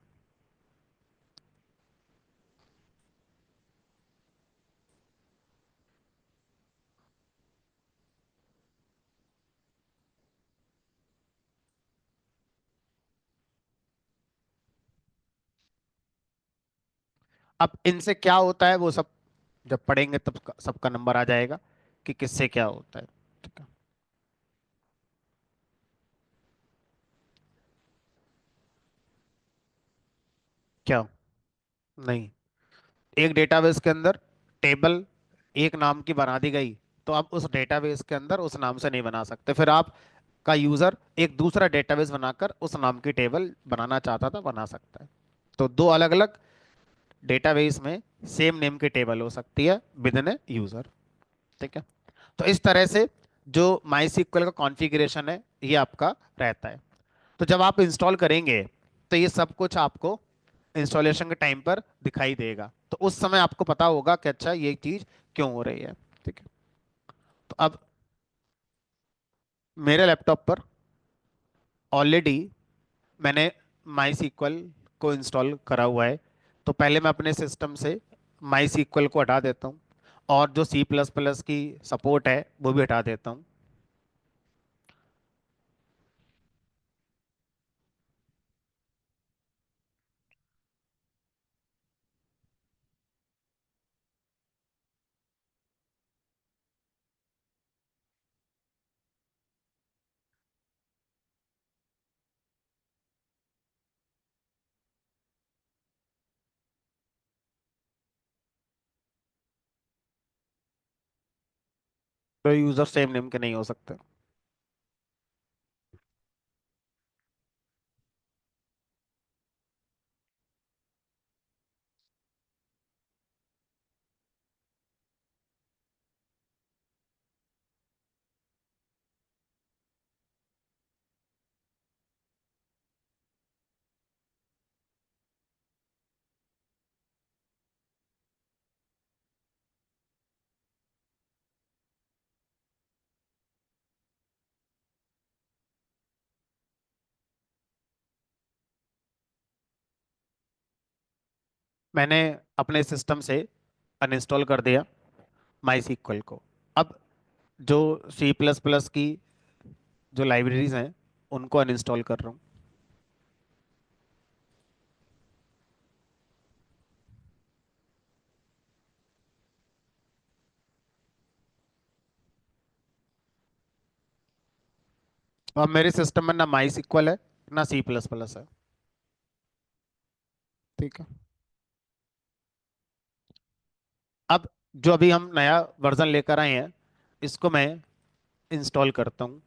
अब इनसे क्या होता है वो सब जब पढ़ेंगे तब सबका नंबर आ जाएगा कि किससे क्या होता है। ठीक है। क्या? नहीं, एक डेटाबेस के अंदर टेबल एक नाम की बना दी गई, तो आप उस डेटाबेस के अंदर उस नाम से नहीं बना सकते। फिर आप का यूजर एक दूसरा डेटाबेस बनाकर उस नाम की टेबल बनाना चाहता था, बना सकता है। तो दो अलग अलग डेटाबेस में सेम नेम की टेबल हो सकती है विद इन ए यूजर। ठीक है। तो इस तरह से जो माई SQL का कॉन्फ़िगरेशन है ये आपका रहता है। तो जब आप इंस्टॉल करेंगे तो ये सब कुछ आपको इंस्टॉलेशन के टाइम पर दिखाई देगा, तो उस समय आपको पता होगा कि अच्छा ये चीज क्यों हो रही है। ठीक है। तो अब मेरे लैपटॉप पर ऑलरेडी मैंने माई SQL को इंस्टॉल करा हुआ है। तो पहले मैं अपने सिस्टम से माई SQL को हटा देता हूँ, और जो C++ की सपोर्ट है वो भी हटा देता हूँ। तो यूजर सेम नेम के नहीं हो सकते। मैंने अपने सिस्टम से अनइंस्टॉल कर दिया माई SQL को। अब जो C++ की जो लाइब्रेरीज हैं उनको अनइंस्टॉल कर रहा हूँ। अब मेरे सिस्टम में ना माई SQL है ना C++ है। ठीक है। अब जो अभी हम नया वर्जन लेकर आए हैं इसको मैं इंस्टॉल करता हूँ।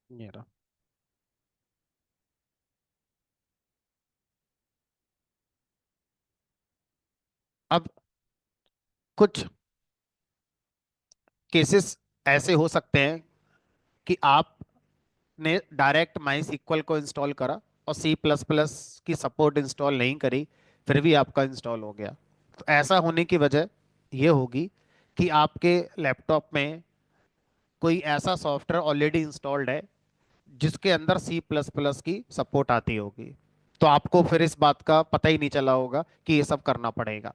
ये रहा। अब कुछ केसेस ऐसे हो सकते हैं कि आपने डायरेक्ट माई SQL को इंस्टॉल करा और C++ की सपोर्ट इंस्टॉल नहीं करी, फिर भी आपका इंस्टॉल हो गया। तो ऐसा होने की वजह ये होगी कि आपके लैपटॉप में कोई ऐसा सॉफ्टवेयर ऑलरेडी इंस्टॉल्ड है जिसके अंदर C++ की सपोर्ट आती होगी। तो आपको फिर इस बात का पता ही नहीं चला होगा कि ये सब करना पड़ेगा।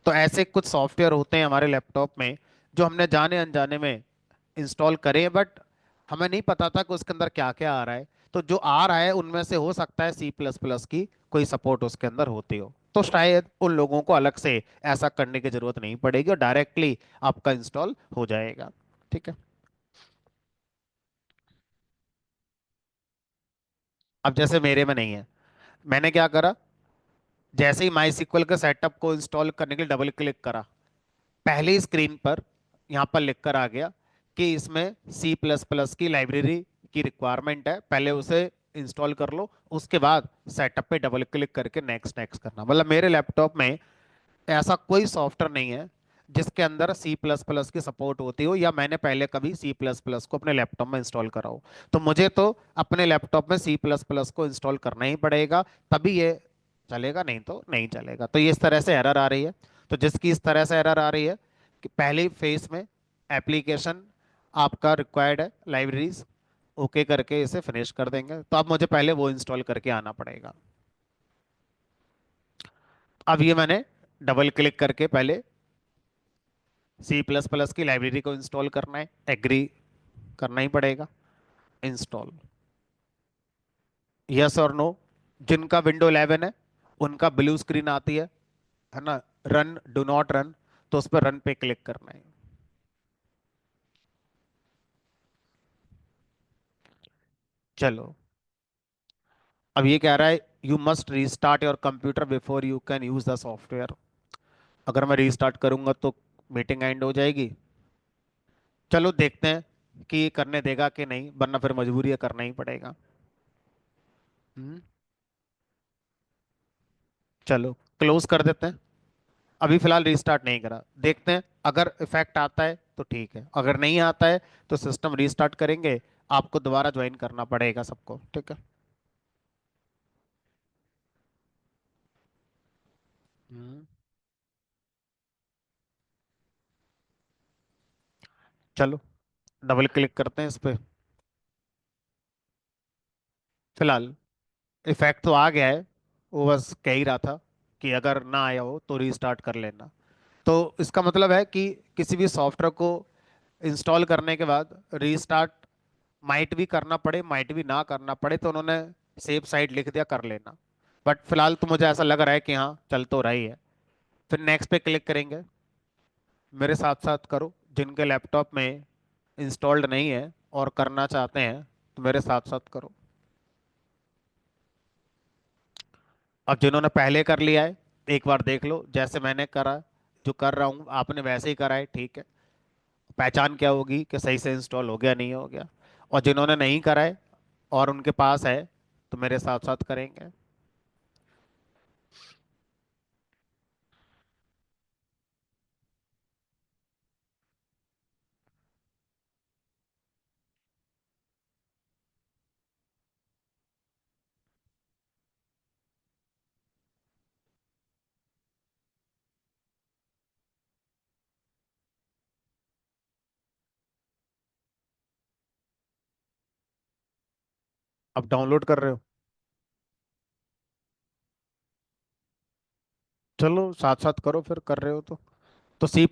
तो ऐसे कुछ सॉफ्टवेयर होते हैं हमारे लैपटॉप में जो हमने जाने अनजाने में इंस्टॉल करे, बट हमें नहीं पता था कि उसके अंदर क्या क्या आ रहा है। तो जो आ रहा है उनमें से हो सकता है C++ की कोई सपोर्ट उसके अंदर होती हो, तो शायद उन लोगों को अलग से ऐसा करने की जरूरत नहीं पड़ेगी और डायरेक्टली आपका इंस्टॉल हो जाएगा। ठीक है। अब जैसे मेरे में नहीं है, मैंने क्या करा, जैसे ही माई SQL के सेटअप को इंस्टॉल करने के लिए डबल क्लिक करा, पहली स्क्रीन पर यहाँ पर लिख कर आ गया कि इसमें C++ की लाइब्रेरी की रिक्वायरमेंट है, पहले उसे इंस्टॉल कर लो, उसके बाद सेटअप पे डबल क्लिक करके नेक्स्ट नेक्स्ट करना। मतलब मेरे लैपटॉप में ऐसा कोई सॉफ्टवेयर नहीं है जिसके अंदर C++ की सपोर्ट होती हो, या मैंने पहले कभी C++ को अपने लैपटॉप में इंस्टॉल करा हो। तो मुझे तो अपने लैपटॉप में C++ को इंस्टॉल करना ही पड़ेगा, तभी ये चलेगा, नहीं तो नहीं चलेगा। तो ये इस तरह से एरर आ रही है। तो जिसकी इस तरह से एरर आ रही है कि पहली फेज में एप्लीकेशन आपका रिक्वायर्ड है लाइब्रेरीज, ओके करके इसे फिनिश कर देंगे, तो अब मुझे पहले वो इंस्टॉल करके आना पड़ेगा। अब ये मैंने डबल क्लिक करके पहले C++ की लाइब्रेरी को इंस्टॉल करना है, एग्री करना ही पड़ेगा। इंस्टॉल, यस और नो। जिनका विंडो 11 है उनका ब्लू स्क्रीन आती है ना, रन डू नॉट रन, तो उस पर रन पे क्लिक करना है। चलो, अब ये कह रहा है you must restart your computer before you can use the software. अगर मैं रीस्टार्ट करूंगा तो मीटिंग एंड हो जाएगी। चलो देखते हैं कि ये करने देगा कि नहीं, वरना फिर मजबूरी है, करना ही पड़ेगा। हम्म, चलो क्लोज कर देते हैं। अभी फिलहाल रीस्टार्ट नहीं करा, देखते हैं अगर इफेक्ट आता है तो ठीक है, अगर नहीं आता है तो सिस्टम रीस्टार्ट करेंगे, आपको दोबारा ज्वाइन करना पड़ेगा सबको, ठीक है। हम्म, चलो डबल क्लिक करते हैं इस पे। फिलहाल इफेक्ट तो आ गया है, वो बस कह ही रहा था कि अगर ना आया हो तो रीस्टार्ट कर लेना। तो इसका मतलब है कि किसी भी सॉफ्टवेयर को इंस्टॉल करने के बाद रीस्टार्ट माइट भी करना पड़े, माइट भी ना करना पड़े, तो उन्होंने सेफ साइड लिख दिया, कर लेना। बट फिलहाल तो मुझे ऐसा लग रहा है कि हाँ चल तो रही है। फिर नेक्स्ट पे क्लिक करेंगे। मेरे साथ साथ करो, जिनके लैपटॉप में इंस्टॉल्ड नहीं है और करना चाहते हैं तो मेरे साथ साथ करो। अब जिन्होंने पहले कर लिया है एक बार देख लो, जैसे मैंने करा, जो कर रहा हूँ आपने वैसे ही करा है, ठीक है। पहचान क्या होगी कि सही से इंस्टॉल हो गया नहीं हो गया। और जिन्होंने नहीं करा है और उनके पास है तो मेरे साथ साथ करेंगे। अब डाउनलोड कर रहे हो, चलो साथ साथ करो फिर, कर रहे हो तो C++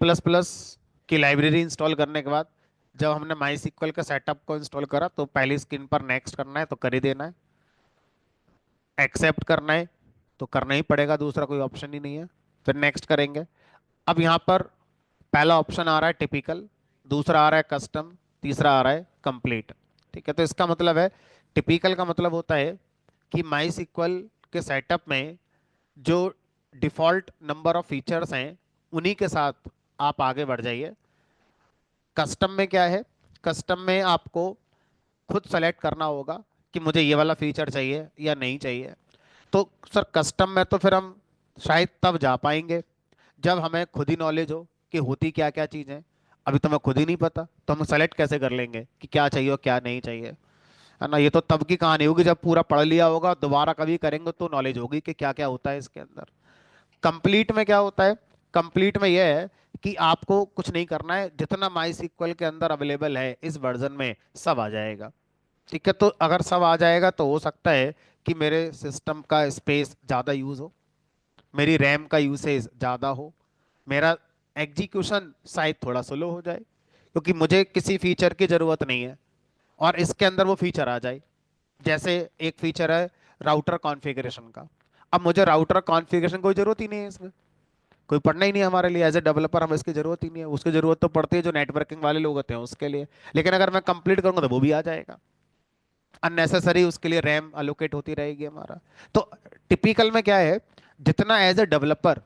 की लाइब्रेरी इंस्टॉल करने के बाद जब हमने माई SQL के सेटअप को इंस्टॉल करा तो पहली स्क्रीन पर नेक्स्ट करना है तो कर ही देना है, एक्सेप्ट करना है तो करना ही पड़ेगा, दूसरा कोई ऑप्शन ही नहीं है। फिर नेक्स्ट करेंगे। अब यहाँ पर पहला ऑप्शन आ रहा है टिपिकल, दूसरा आ रहा है कस्टम, तीसरा आ रहा है कंप्लीट। ठीक है, तो इसका मतलब है, टिपिकल का मतलब होता है कि माई SQL के सेटअप में जो डिफॉल्ट नंबर ऑफ फीचर्स हैं उन्हीं के साथ आप आगे बढ़ जाइए। कस्टम में क्या है, कस्टम में आपको खुद सेलेक्ट करना होगा कि मुझे ये वाला फीचर चाहिए या नहीं चाहिए। तो सर कस्टम में तो फिर हम शायद तब जा पाएंगे जब हमें खुद ही नॉलेज हो कि होती क्या क्या चीज़ें। अभी तो हमें खुद ही नहीं पता, तो हम सेलेक्ट कैसे कर लेंगे कि क्या चाहिए और क्या नहीं चाहिए, है ना। ये तो तब की कहानी होगी जब पूरा पढ़ लिया होगा, दोबारा कभी करेंगे तो नॉलेज होगी कि क्या क्या होता है इसके अंदर। कंप्लीट में क्या होता है, कंप्लीट में यह है कि आपको कुछ नहीं करना है, जितना माई SQL के अंदर अवेलेबल है इस वर्जन में सब आ जाएगा। ठीक है, तो अगर सब आ जाएगा तो हो सकता है कि मेरे सिस्टम का स्पेस ज़्यादा यूज़ हो, मेरी रैम का यूसेज ज़्यादा हो, मेरा एग्जीक्यूशन शायद थोड़ा स्लो हो जाए, क्योंकि मुझे किसी फीचर की ज़रूरत नहीं है और इसके अंदर वो फीचर आ जाए। जैसे एक फीचर है राउटर कॉन्फ़िगरेशन का। अब मुझे राउटर कॉन्फ़िगरेशन कोई ज़रूरत ही नहीं है इसमें, कोई पढ़ना ही नहीं है हमारे लिए, एज ए डेवलपर हमें इसकी ज़रूरत ही नहीं है। उसकी ज़रूरत तो पड़ती है जो नेटवर्किंग वाले लोग होते हैं उसके लिए, लेकिन अगर मैं कंप्लीट करूंगा तो वो भी आ जाएगा। अननेसेसरी उसके लिए रैम अलोकेट होती रहेगी हमारा। तो टिपिकल में क्या है, जितना एज ए डेवलपर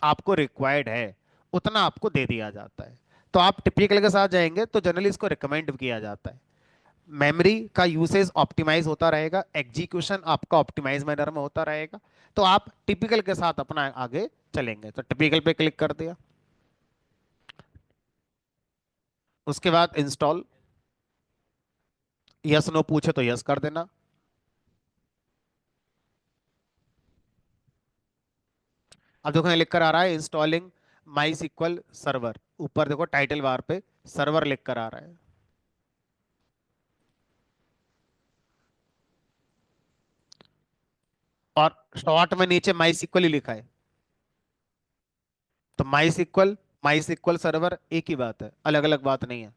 आपको रिक्वायर्ड है उतना आपको दे दिया जाता है। तो आप टिपिकल के साथ जाएंगे तो जनरली इसको रिकमेंड किया जाता है। मेमोरी का यूसेज ऑप्टिमाइज होता रहेगा, एग्जीक्यूशन आपका ऑप्टिमाइज मैनर में होता रहेगा। तो आप टिपिकल के साथ अपना आगे चलेंगे। तो टिपिकल पे क्लिक कर दिया, उसके बाद इंस्टॉल, यस नो पूछे तो यस कर देना। अब देखो यहाँ लिख कर आ रहा है इंस्टॉलिंग माई सिक्वल सर्वर, ऊपर देखो टाइटल बार पे सर्वर लिख कर आ रहा है। और शॉर्ट में नीचे माई सिक्वल ही लिखा है। तो माई सिक्वल सर्वर एक ही बात है, अलग अलग बात नहीं है।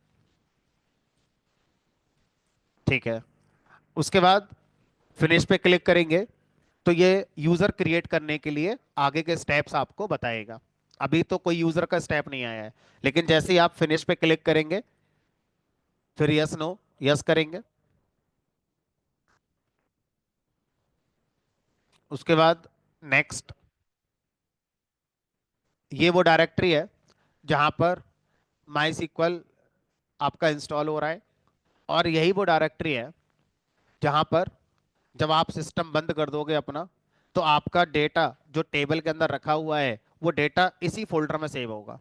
ठीक है, उसके बाद फिनिश पे क्लिक करेंगे तो ये यूजर क्रिएट करने के लिए आगे के स्टेप्स आपको बताएगा। अभी तो कोई यूजर का स्टेप नहीं आया है, लेकिन जैसे ही आप फिनिश पे क्लिक करेंगे फिर यस नो यस करेंगे। उसके बाद नेक्स्ट, ये वो डायरेक्टरी है जहां पर माई सिक्वल आपका इंस्टॉल हो रहा है। और यही वो डायरेक्टरी है जहां पर जब आप सिस्टम बंद कर दोगे अपना, तो आपका डेटा जो टेबल के अंदर रखा हुआ है वो डेटा इसी फोल्डर में सेव होगा।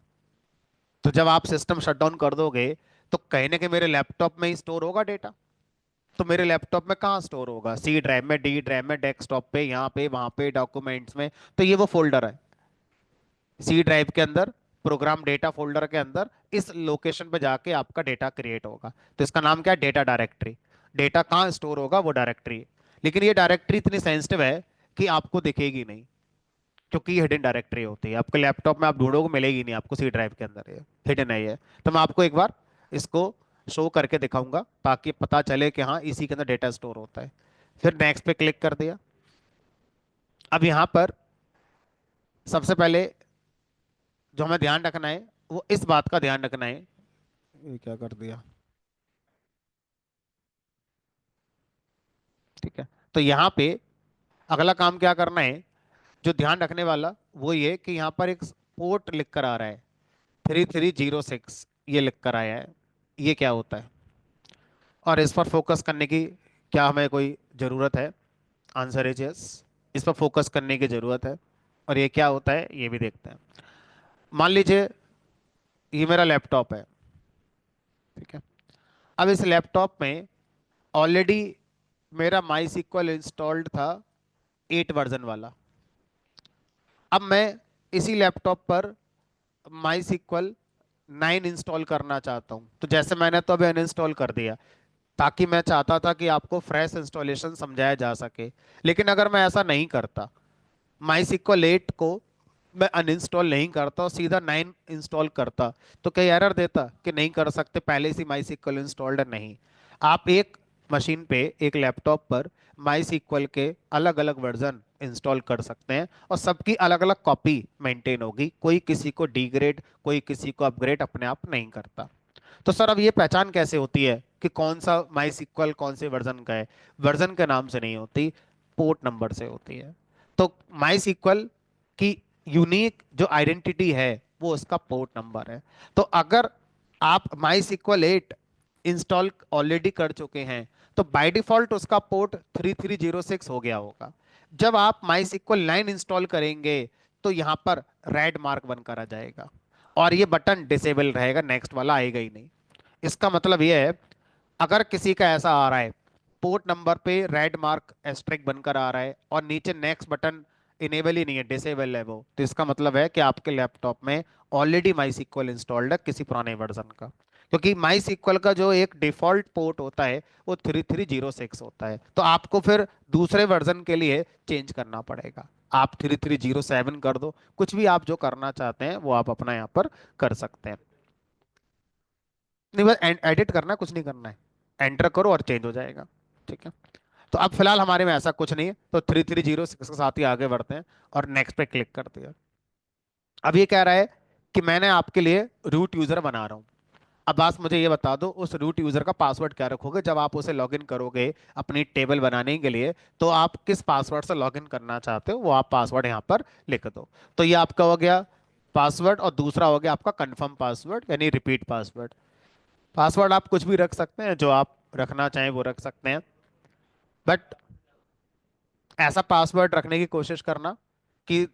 तो जब आप सिस्टम शटडाउन कर दोगे तो कहीं ना कहीं मेरे लैपटॉप में ही स्टोर होगा डेटा। तो मेरे लैपटॉप में कहाँ स्टोर होगा, सी ड्राइव में, डी ड्राइव में, डेस्कटॉप पे, यहाँ पे, वहां पे, डॉक्यूमेंट्स में। तो ये वो फोल्डर है, सी ड्राइव के अंदर, प्रोग्राम डेटा फोल्डर के अंदर इस लोकेशन पे जाके आपका डेटा क्रिएट होगा। तो इसका नाम क्या है, डेटा डायरेक्टरी। डेटा कहाँ स्टोर होगा, वो डायरेक्टरी। लेकिन ये डायरेक्टरी इतनी सेंसिटिव है कि आपको दिखेगी नहीं, क्योंकि ये हिडन डायरेक्टरी होती है। आपके लैपटॉप में आप ढूंढोगे मिलेगी नहीं आपको, सी ड्राइव के अंदर ये हिडन है ये। तो मैं आपको एक बार इसको शो करके दिखाऊंगा ताकि पता चले कि हाँ इसी के अंदर डेटा स्टोर होता है। फिर नेक्स्ट पे क्लिक कर दिया। अब यहाँ पर सबसे पहले जो हमें ध्यान रखना है वो इस बात का ध्यान रखना है, ये क्या कर दिया, ठीक है। तो यहाँ पे अगला काम क्या करना है, जो ध्यान रखने वाला वो ये कि यहाँ पर एक पोर्ट लिख कर आ रहा है 3306, ये लिख कर आया है। ये क्या होता है और इस पर फोकस करने की क्या हमें कोई ज़रूरत है? आंसर इज यस, इस पर फोकस करने की ज़रूरत है। और ये क्या होता है ये भी देखते हैं। मान लीजिए ये मेरा लैपटॉप है, ठीक है। अब इस लैपटॉप में ऑलरेडी मेरा माई सिक्वल इंस्टॉल्ड था 8 वर्जन वाला। अब मैं इसी लैपटॉप पर माई सिक्वल 9 इंस्टॉल करना चाहता हूँ। तो जैसे मैंने तो अभी अनइंस्टॉल कर दिया, ताकि मैं चाहता था कि आपको फ्रेश इंस्टॉलेशन समझाया जा सके। लेकिन अगर मैं ऐसा नहीं करता, माई सिक्वल 8 को मैं अनइंस्टॉल नहीं करता और सीधा 9 इंस्टॉल करता, तो क्या एरर देता कि नहीं कर सकते, पहले से माई सिक्वल इंस्टॉल्ड है? नहीं। आप एक मशीन पे, एक लैपटॉप पर माई सिक्वल के अलग अलग वर्जन इंस्टॉल कर सकते हैं और सबकी अलग अलग कॉपी मेंटेन होगी। कोई किसी को डिग्रेड, कोई किसी को अपग्रेड अपने आप नहीं करता। तो सर अब ये पहचान कैसे होती है कि कौन सा माई सिक्वल कौन से वर्जन का है? वर्जन के नाम से नहीं होती, पोर्ट नंबर से होती है। तो माई सिक्वल की यूनिक जो आइडेंटिटी है वो उसका पोर्ट नंबर है। तो अगर आप माई सिक्वल 8 इंस्टॉल ऑलरेडी कर चुके हैं तो बाय डिफॉल्ट उसका पोर्ट 3306 हो गया होगा। जब आप माई सिक्वल 9 इंस्टॉल करेंगे तो यहां पर रेड मार्क बनकर आ जाएगा और ये बटन डिसेबल रहेगा, नेक्स्ट वाला आएगा ही नहीं। इसका मतलब यह है, अगर किसी का ऐसा आ रहा है पोर्ट नंबर पे रेड मार्क एस्ट्रिक बनकर आ रहा है और नीचे नेक्स्ट बटन इनेबल ही नहीं है, डिसेबल है वो, तो इसका मतलब है कि आपके लैपटॉप में ऑलरेडी माई सिक्वल इंस्टॉल्ड है किसी पुराने वर्जन का। क्योंकि माई सिक्वल का जो एक डिफॉल्ट पोर्ट होता है वो 3306 होता है। तो आपको फिर दूसरे वर्जन के लिए चेंज करना पड़ेगा। आप 3307 कर दो, कुछ भी आप जो करना चाहते हैं वो आप अपना यहाँ पर कर सकते हैं। नहीं, बस एडिट करना है, कुछ नहीं करना है, एंटर करो और चेंज हो जाएगा। ठीक है। तो अब फिलहाल हमारे में ऐसा कुछ नहीं है, तो 3306 के साथ ही आगे बढ़ते हैं और नेक्स्ट पे क्लिक करते हैं। अब ये कह रहा है कि मैंने आपके लिए रूट यूजर बना रहा हूँ। अब बस मुझे ये बता दो, उस रूट यूजर का पासवर्ड क्या रखोगे जब आप उसे लॉगिन करोगे अपनी टेबल बनाने के लिए? तो आप किस पासवर्ड से लॉगिन करना चाहते हो वो आप पासवर्ड यहाँ पर लिख दो। तो ये आपका हो गया पासवर्ड, और दूसरा हो गया आपका कंफर्म पासवर्ड यानी रिपीट पासवर्ड। पासवर्ड आप कुछ भी रख सकते हैं, जो आप रखना चाहें वो रख सकते हैं, बट ऐसा पासवर्ड रखने की कोशिश करना कि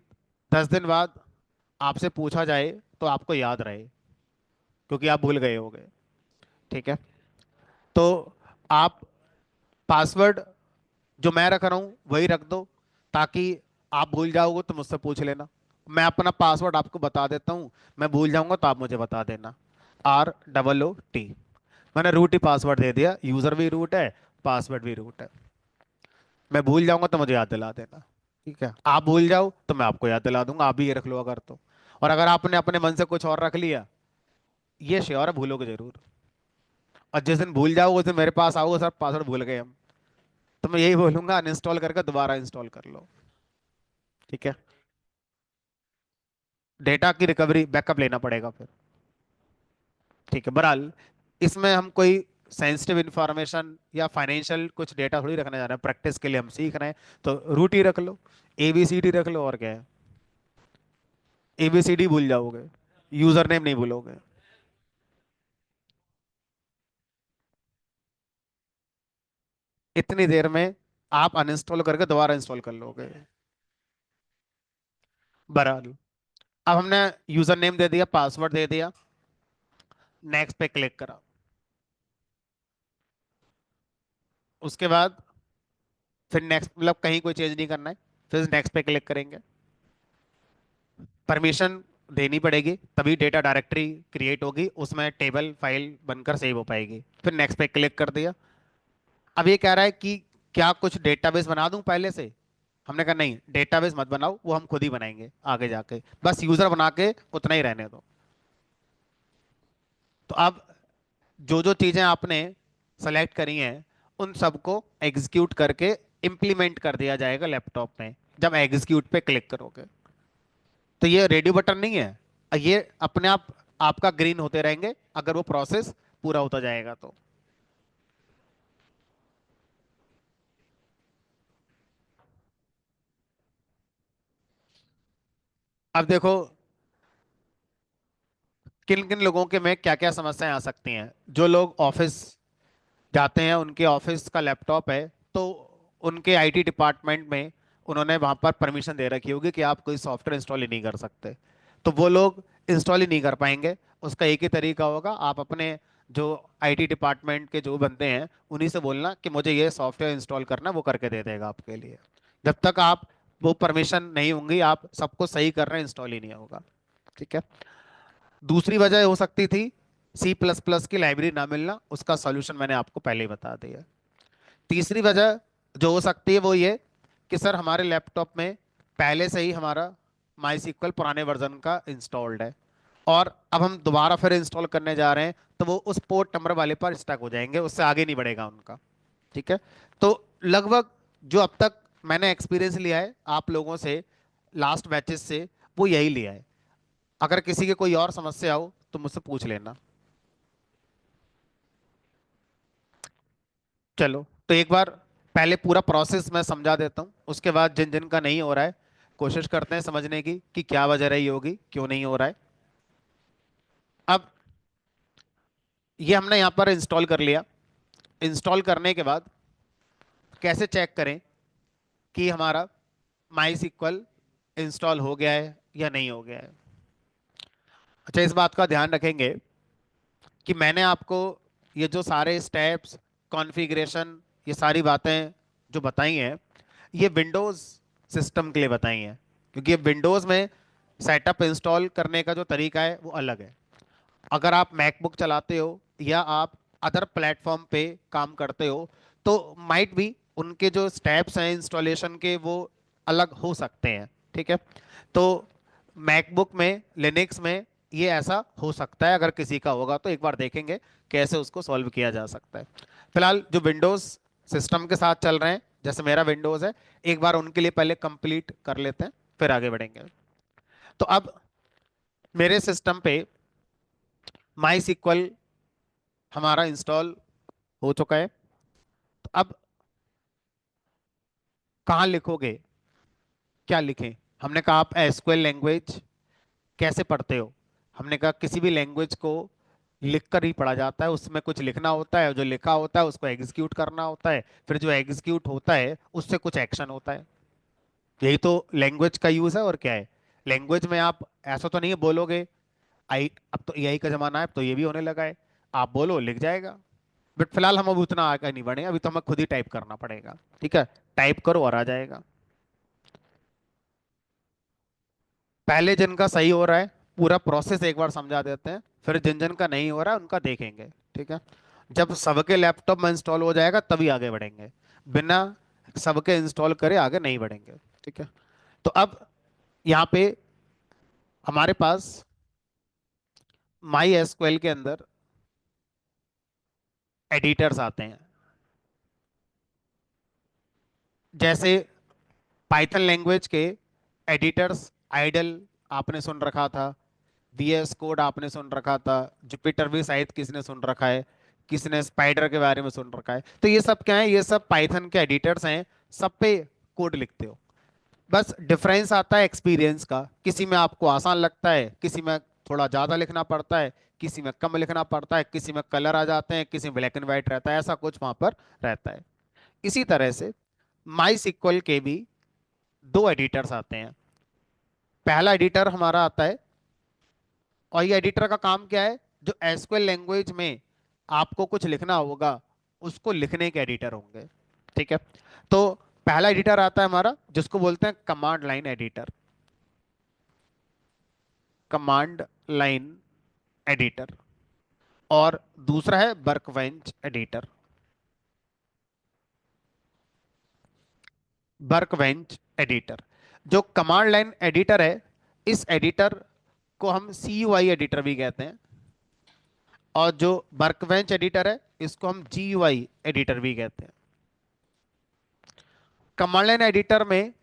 10 दिन बाद आपसे पूछा जाए तो आपको याद रहे, क्योंकि आप भूल गए होगे। ठीक है, तो आप पासवर्ड जो मैं रख रहा हूँ वही रख दो, ताकि आप भूल जाओगे तो मुझसे पूछ लेना। मैं अपना पासवर्ड आपको बता देता हूँ, मैं भूल जाऊंगा तो आप मुझे बता देना। ROOT, मैंने रूट ही पासवर्ड दे दिया, यूजर भी रूट है, पासवर्ड भी रूट है। मैं भूल जाऊंगा तो मुझे याद दिला देना। ठीक है, आप भूल जाओ तो मैं आपको याद दिला दूंगा, आप भी ये रख लो अगर तो। और अगर आपने अपने मन से कुछ और रख लिया, ये श्योर है भूलोगे जरूर। और जिस दिन भूल जाओगे उस दिन मेरे पास आओगे, सर पासवर्ड भूल गए हम, तो मैं यही बोलूंगा अनइंस्टॉल करके दोबारा इंस्टॉल कर लो। ठीक है, डेटा की रिकवरी बैकअप लेना पड़ेगा फिर। ठीक है, बहरहाल इसमें हम कोई सेंसिटिव इंफॉर्मेशन या फाइनेंशियल कुछ डेटा थोड़ी रखने जा रहे हैं, प्रैक्टिस के लिए हम सीख रहे हैं। तो रूट ही रख लो, ABCD रख लो, और क्या है। ABCD भूल जाओगे, यूजर नेम नहीं भूलोगे। इतनी देर में आप अनइंस्टॉल करके दोबारा इंस्टॉल कर लोगे। बहरहाल अब हमने यूजर नेम दे दिया, पासवर्ड दे दिया, नेक्स्ट पे क्लिक करा। उसके बाद फिर नेक्स्ट, मतलब कहीं कोई चेंज नहीं करना है, फिर नेक्स्ट पे क्लिक करेंगे। परमिशन देनी पड़ेगी, तभी डेटा डायरेक्टरी क्रिएट होगी, उसमें टेबल फाइल बनकर सेव हो पाएगी। फिर नेक्स्ट पे क्लिक कर दिया। अब ये कह रहा है कि क्या कुछ डेटाबेस बना दूं पहले से? हमने कहा नहीं, डेटाबेस मत बनाओ, वो हम खुद ही बनाएंगे आगे जाके, बस यूजर बना के उतना ही रहने दो। तो अब जो जो चीजें आपने सेलेक्ट करी हैं उन सबको एग्जीक्यूट करके इंप्लीमेंट कर दिया जाएगा लैपटॉप में, जब एग्जीक्यूट पे क्लिक करोगे। तो ये रेडियो बटन नहीं है, ये अपने आप आपका ग्रीन होते रहेंगे अगर वो प्रोसेस पूरा होता जाएगा तो। अब देखो किन किन लोगों के में क्या क्या समस्याएं आ सकती हैं। जो लोग ऑफिस जाते हैं, उनके ऑफिस का लैपटॉप है, तो उनके IT डिपार्टमेंट में उन्होंने वहां पर परमिशन दे रखी होगी कि आप कोई सॉफ्टवेयर इंस्टॉल ही नहीं कर सकते। तो वो लोग इंस्टॉल ही नहीं कर पाएंगे। उसका एक ही तरीका होगा, आप अपने जो IT डिपार्टमेंट के जो बंदे हैं उन्हीं से बोलना कि मुझे ये सॉफ्टवेयर इंस्टॉल करना, वो करके दे देगा आपके लिए। जब तक आप वो परमिशन नहीं होंगी, आप सबको सही कर रहे हैं, इंस्टॉल ही नहीं होगा। ठीक है, दूसरी वजह हो सकती थी C++ की लाइब्रेरी ना मिलना, उसका सॉल्यूशन मैंने आपको पहले ही बता दिया। तीसरी वजह जो हो सकती है वो ये कि सर हमारे लैपटॉप में पहले से ही हमारा माई सीक्वल पुराने वर्जन का इंस्टॉल्ड है, और अब हम दोबारा फिर इंस्टॉल करने जा रहे हैं, तो वो उस पोर्ट नंबर वाले पर स्टक हो जाएंगे, उससे आगे नहीं बढ़ेगा उनका। ठीक है, तो लगभग जो अब तक मैंने एक्सपीरियंस लिया है आप लोगों से, लास्ट बैचेस से, वो यही लिया है। अगर किसी की कोई और समस्या हो तो मुझसे पूछ लेना। चलो, तो एक बार पहले पूरा प्रोसेस मैं समझा देता हूँ, उसके बाद जिन जिन का नहीं हो रहा है कोशिश करते हैं समझने की कि क्या वजह रही होगी, क्यों नहीं हो रहा है। अब ये हमने यहाँ पर इंस्टॉल कर लिया। इंस्टॉल करने के बाद कैसे चेक करें कि हमारा माई सीक्वल इंस्टॉल हो गया है या नहीं हो गया है? अच्छा, इस बात का ध्यान रखेंगे कि मैंने आपको ये जो सारे स्टेप्स, कॉन्फ़िगरेशन, ये सारी बातें जो बताई हैं, ये विंडोज़ सिस्टम के लिए बताई हैं, क्योंकि विंडोज़ में सेटअप इंस्टॉल करने का जो तरीका है वो अलग है। अगर आप मैकबुक चलाते हो या आप अदर प्लेटफॉर्म पे काम करते हो, तो माइट भी उनके जो स्टेप्स हैं इंस्टॉलेशन के वो अलग हो सकते हैं। ठीक है, तो मैकबुक में, लिनक्स में ये ऐसा हो सकता है, अगर किसी का होगा तो एक बार देखेंगे कैसे उसको सॉल्व किया जा सकता है। फिलहाल जो विंडोज़ सिस्टम के साथ चल रहे हैं, जैसे मेरा विंडोज़ है, एक बार उनके लिए पहले कंप्लीट कर लेते हैं, फिर आगे बढ़ेंगे। तो अब मेरे सिस्टम पे माई सीक्वल हमारा इंस्टॉल हो चुका है। तो अब कहाँ लिखोगे, क्या लिखें? हमने कहा आप एसक्यूएल लैंग्वेज कैसे पढ़ते हो? हमने कहा किसी भी लैंग्वेज को लिख कर ही पढ़ा जाता है, उसमें कुछ लिखना होता है, जो लिखा होता है उसको एग्जीक्यूट करना होता है, फिर जो एग्जीक्यूट होता है उससे कुछ एक्शन होता है। यही तो लैंग्वेज का यूज है, और क्या है? लैंग्वेज में आप ऐसा तो नहीं बोलोगे, आई अब तो एआई का जमाना है, अब तो ये भी होने लगा है, आप बोलो लिख जाएगा। बट फिलहाल हम अब उतना आगे नहीं बढ़े, अभी तो हमें खुद ही टाइप करना पड़ेगा। ठीक है, टाइप करो और आ जाएगा। पहले जिनका सही हो रहा है पूरा प्रोसेस एक बार समझा देते हैं, फिर जिन जिन का नहीं हो रहा है उनका देखेंगे। ठीक है, जब सबके लैपटॉप में इंस्टॉल हो जाएगा तभी आगे बढ़ेंगे, बिना सबके इंस्टॉल करे आगे नहीं बढ़ेंगे। ठीक है, तो अब यहाँ पे हमारे पास माई एसक्यूएल के अंदर एडिटर्स आते हैं। जैसे पाइथन लैंग्वेज के एडिटर्स, आइडल आपने सुन रखा था, वीएस कोड आपने सुन रखा था, जुपिटर भी शायद किसने सुन रखा है, किसने स्पाइडर के बारे में सुन रखा है। तो ये सब क्या है, ये सब पाइथन के एडिटर्स हैं, सब पे कोड लिखते हो। बस डिफरेंस आता है एक्सपीरियंस का, किसी में आपको आसान लगता है, किसी में थोड़ा ज्यादा लिखना पड़ता है, किसी में कम लिखना पड़ता है, किसी में कलर आ जाते हैं, किसी में ब्लैक एंड व्हाइट रहता है, ऐसा कुछ वहां पर रहता है। इसी तरह से माई सिक्वल के भी दो एडिटर्स आते हैं। पहला एडिटर हमारा आता है, और ये एडिटर का काम क्या है, जो एसक्यूएल लैंग्वेज में आपको कुछ लिखना होगा उसको लिखने के एडिटर होंगे। ठीक है, तो पहला एडिटर आता है हमारा जिसको बोलते हैं command line editor, command line editor. और दूसरा है वर्कबेंच एडिटर, वर्कबेंच एडिटर। जो कमांड लाइन एडिटर है, इस एडिटर को हम सी यू आई एडिटर भी कहते हैं, और जो वर्कबेंच एडिटर है इसको हम जी यू आई एडिटर भी कहते हैं। कमांड लाइन एडिटर में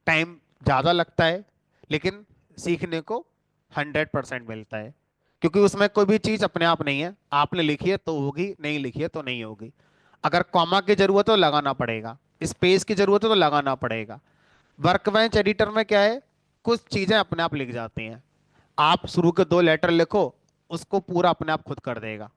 टाइम ज़्यादा लगता है, लेकिन सीखने को 100% मिलता है, क्योंकि उसमें कोई भी चीज़ अपने आप नहीं है, आपने लिखी है तो होगी, नहीं लिखी है तो नहीं होगी। अगर कॉमा की जरूरत हो लगाना पड़ेगा, स्पेस की जरूरत हो तो लगाना पड़ेगा। वर्कबेंच एडिटर में क्या है, कुछ चीज़ें अपने आप लिख जाती हैं, आप शुरू के दो लेटर लिखो, उसको पूरा अपने आप खुद कर देगा।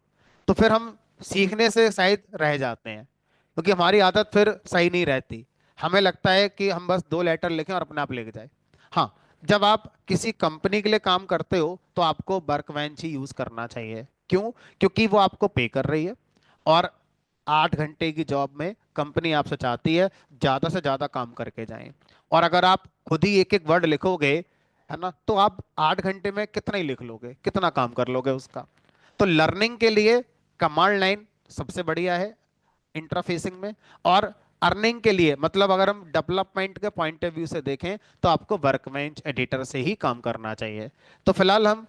तो फिर हम सीखने से शायद रह जाते हैं, क्योंकि हमारी आदत फिर सही नहीं रहती, हमें लगता है कि हम बस दो लेटर लिखें और अपने आप लिख जाए। हाँ, जब आप किसी कंपनी के लिए काम करते हो तो आपको वर्कबेंच ही यूज करना चाहिए। क्यों? क्योंकि वो आपको पे कर रही है, और 8 घंटे की जॉब में कंपनी आपसे चाहती है ज्यादा से ज्यादा काम करके जाएं। और अगर आप खुद ही एक एक वर्ड लिखोगे, है ना, तो आप 8 घंटे में कितना ही लिख लोगे, कितना काम कर लोगे उसका। तो लर्निंग के लिए कमांड लाइन सबसे बढ़िया है इंटरफेसिंग में। और अर्निंग के लिए, मतलब अगर हम डेवलपमेंट के पॉइंट ऑफ व्यू से देखें, तो आपको वर्कबेंच एडिटर से ही काम करना चाहिए। तो फिलहाल हम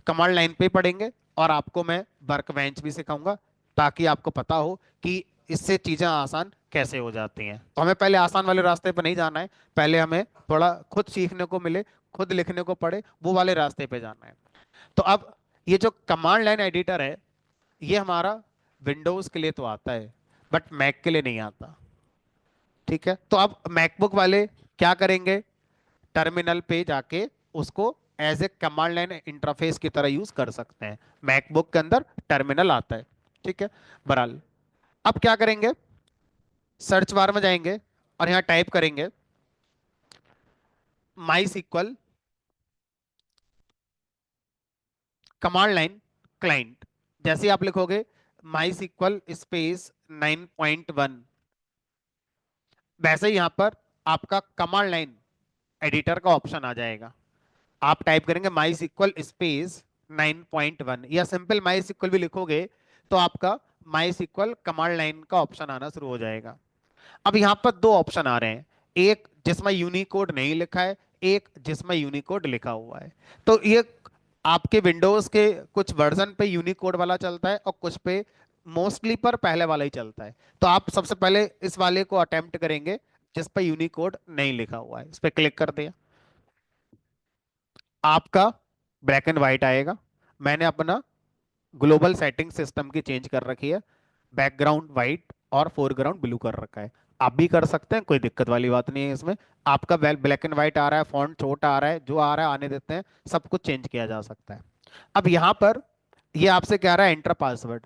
कमांड लाइन पे पढ़ेंगे, और आपको मैं वर्कबेंच भी सिखाऊंगा, ताकि आपको पता हो कि इससे चीजें आसान कैसे हो जाती हैं। तो हमें पहले आसान वाले रास्ते पर नहीं जाना है, पहले हमें थोड़ा खुद सीखने को मिले, खुद लिखने को पड़े, वो वाले रास्ते पे जाना है। तो अब ये जो कमांड लाइन एडिटर है, ये हमारा विंडोज के लिए तो आता है, बट मैक के लिए नहीं आता। ठीक है, तो अब मैकबुक वाले क्या करेंगे, टर्मिनल पे जाके उसको as a command line interface की तरह यूज कर सकते हैं। मैकबुक के अंदर टर्मिनल आता है। ठीक है, बहरहाल अब क्या करेंगे, सर्च बार में जाएंगे और यहाँ टाइप करेंगे माई सिक्वल कमांड लाइन क्लाइंट। जैसे ही आप लिखोगे माई सिक्वल स्पेस 9.1, वैसे ही यहाँ पर आपका कमांड लाइन एडिटर का ऑप्शन आ जाएगा। आप टाइप करेंगे माई सिक्वल स्पेस 9.1, या सिंपल माई सिक्वल भी लिखोगे तो आपका माई सिक्वल कमांड लाइन का ऑप्शन आना शुरू हो जाएगा। अब यहाँ पर दो ऑप्शन आ रहे हैं, एक जिसमें यूनिकोड नहीं लिखा है, एक जिसमें यूनिकोड लिखा हुआ है। तो ये आपके विंडोज के कुछ वर्जन पे यूनिकोड वाला चलता है, और कुछ पे मोस्टली पर पहले वाला ही चलता है। तो आप सबसे पहले इस वाले को अटेम्प्ट करेंगे जिस पे यूनिकोड नहीं लिखा हुआ है, इस पे क्लिक कर दिया, आपका ब्लैक एंड व्हाइट आएगा। मैंने अपना ग्लोबल सेटिंग सिस्टम की चेंज कर रखी है, बैकग्राउंड वाइट और फोरग्राउंड ब्लू कर रखा है। आप भी कर सकते हैं, कोई दिक्कत वाली बात नहीं है इसमें। आपका ब्लैक एंड वाइट आ रहा है, फॉन्ट छोटा आ रहा है, जो आ रहा है आने देते हैं, सब कुछ चेंज किया जा सकता है। अब यहाँ पर ये आपसे कह रहा है एंटर पासवर्ड।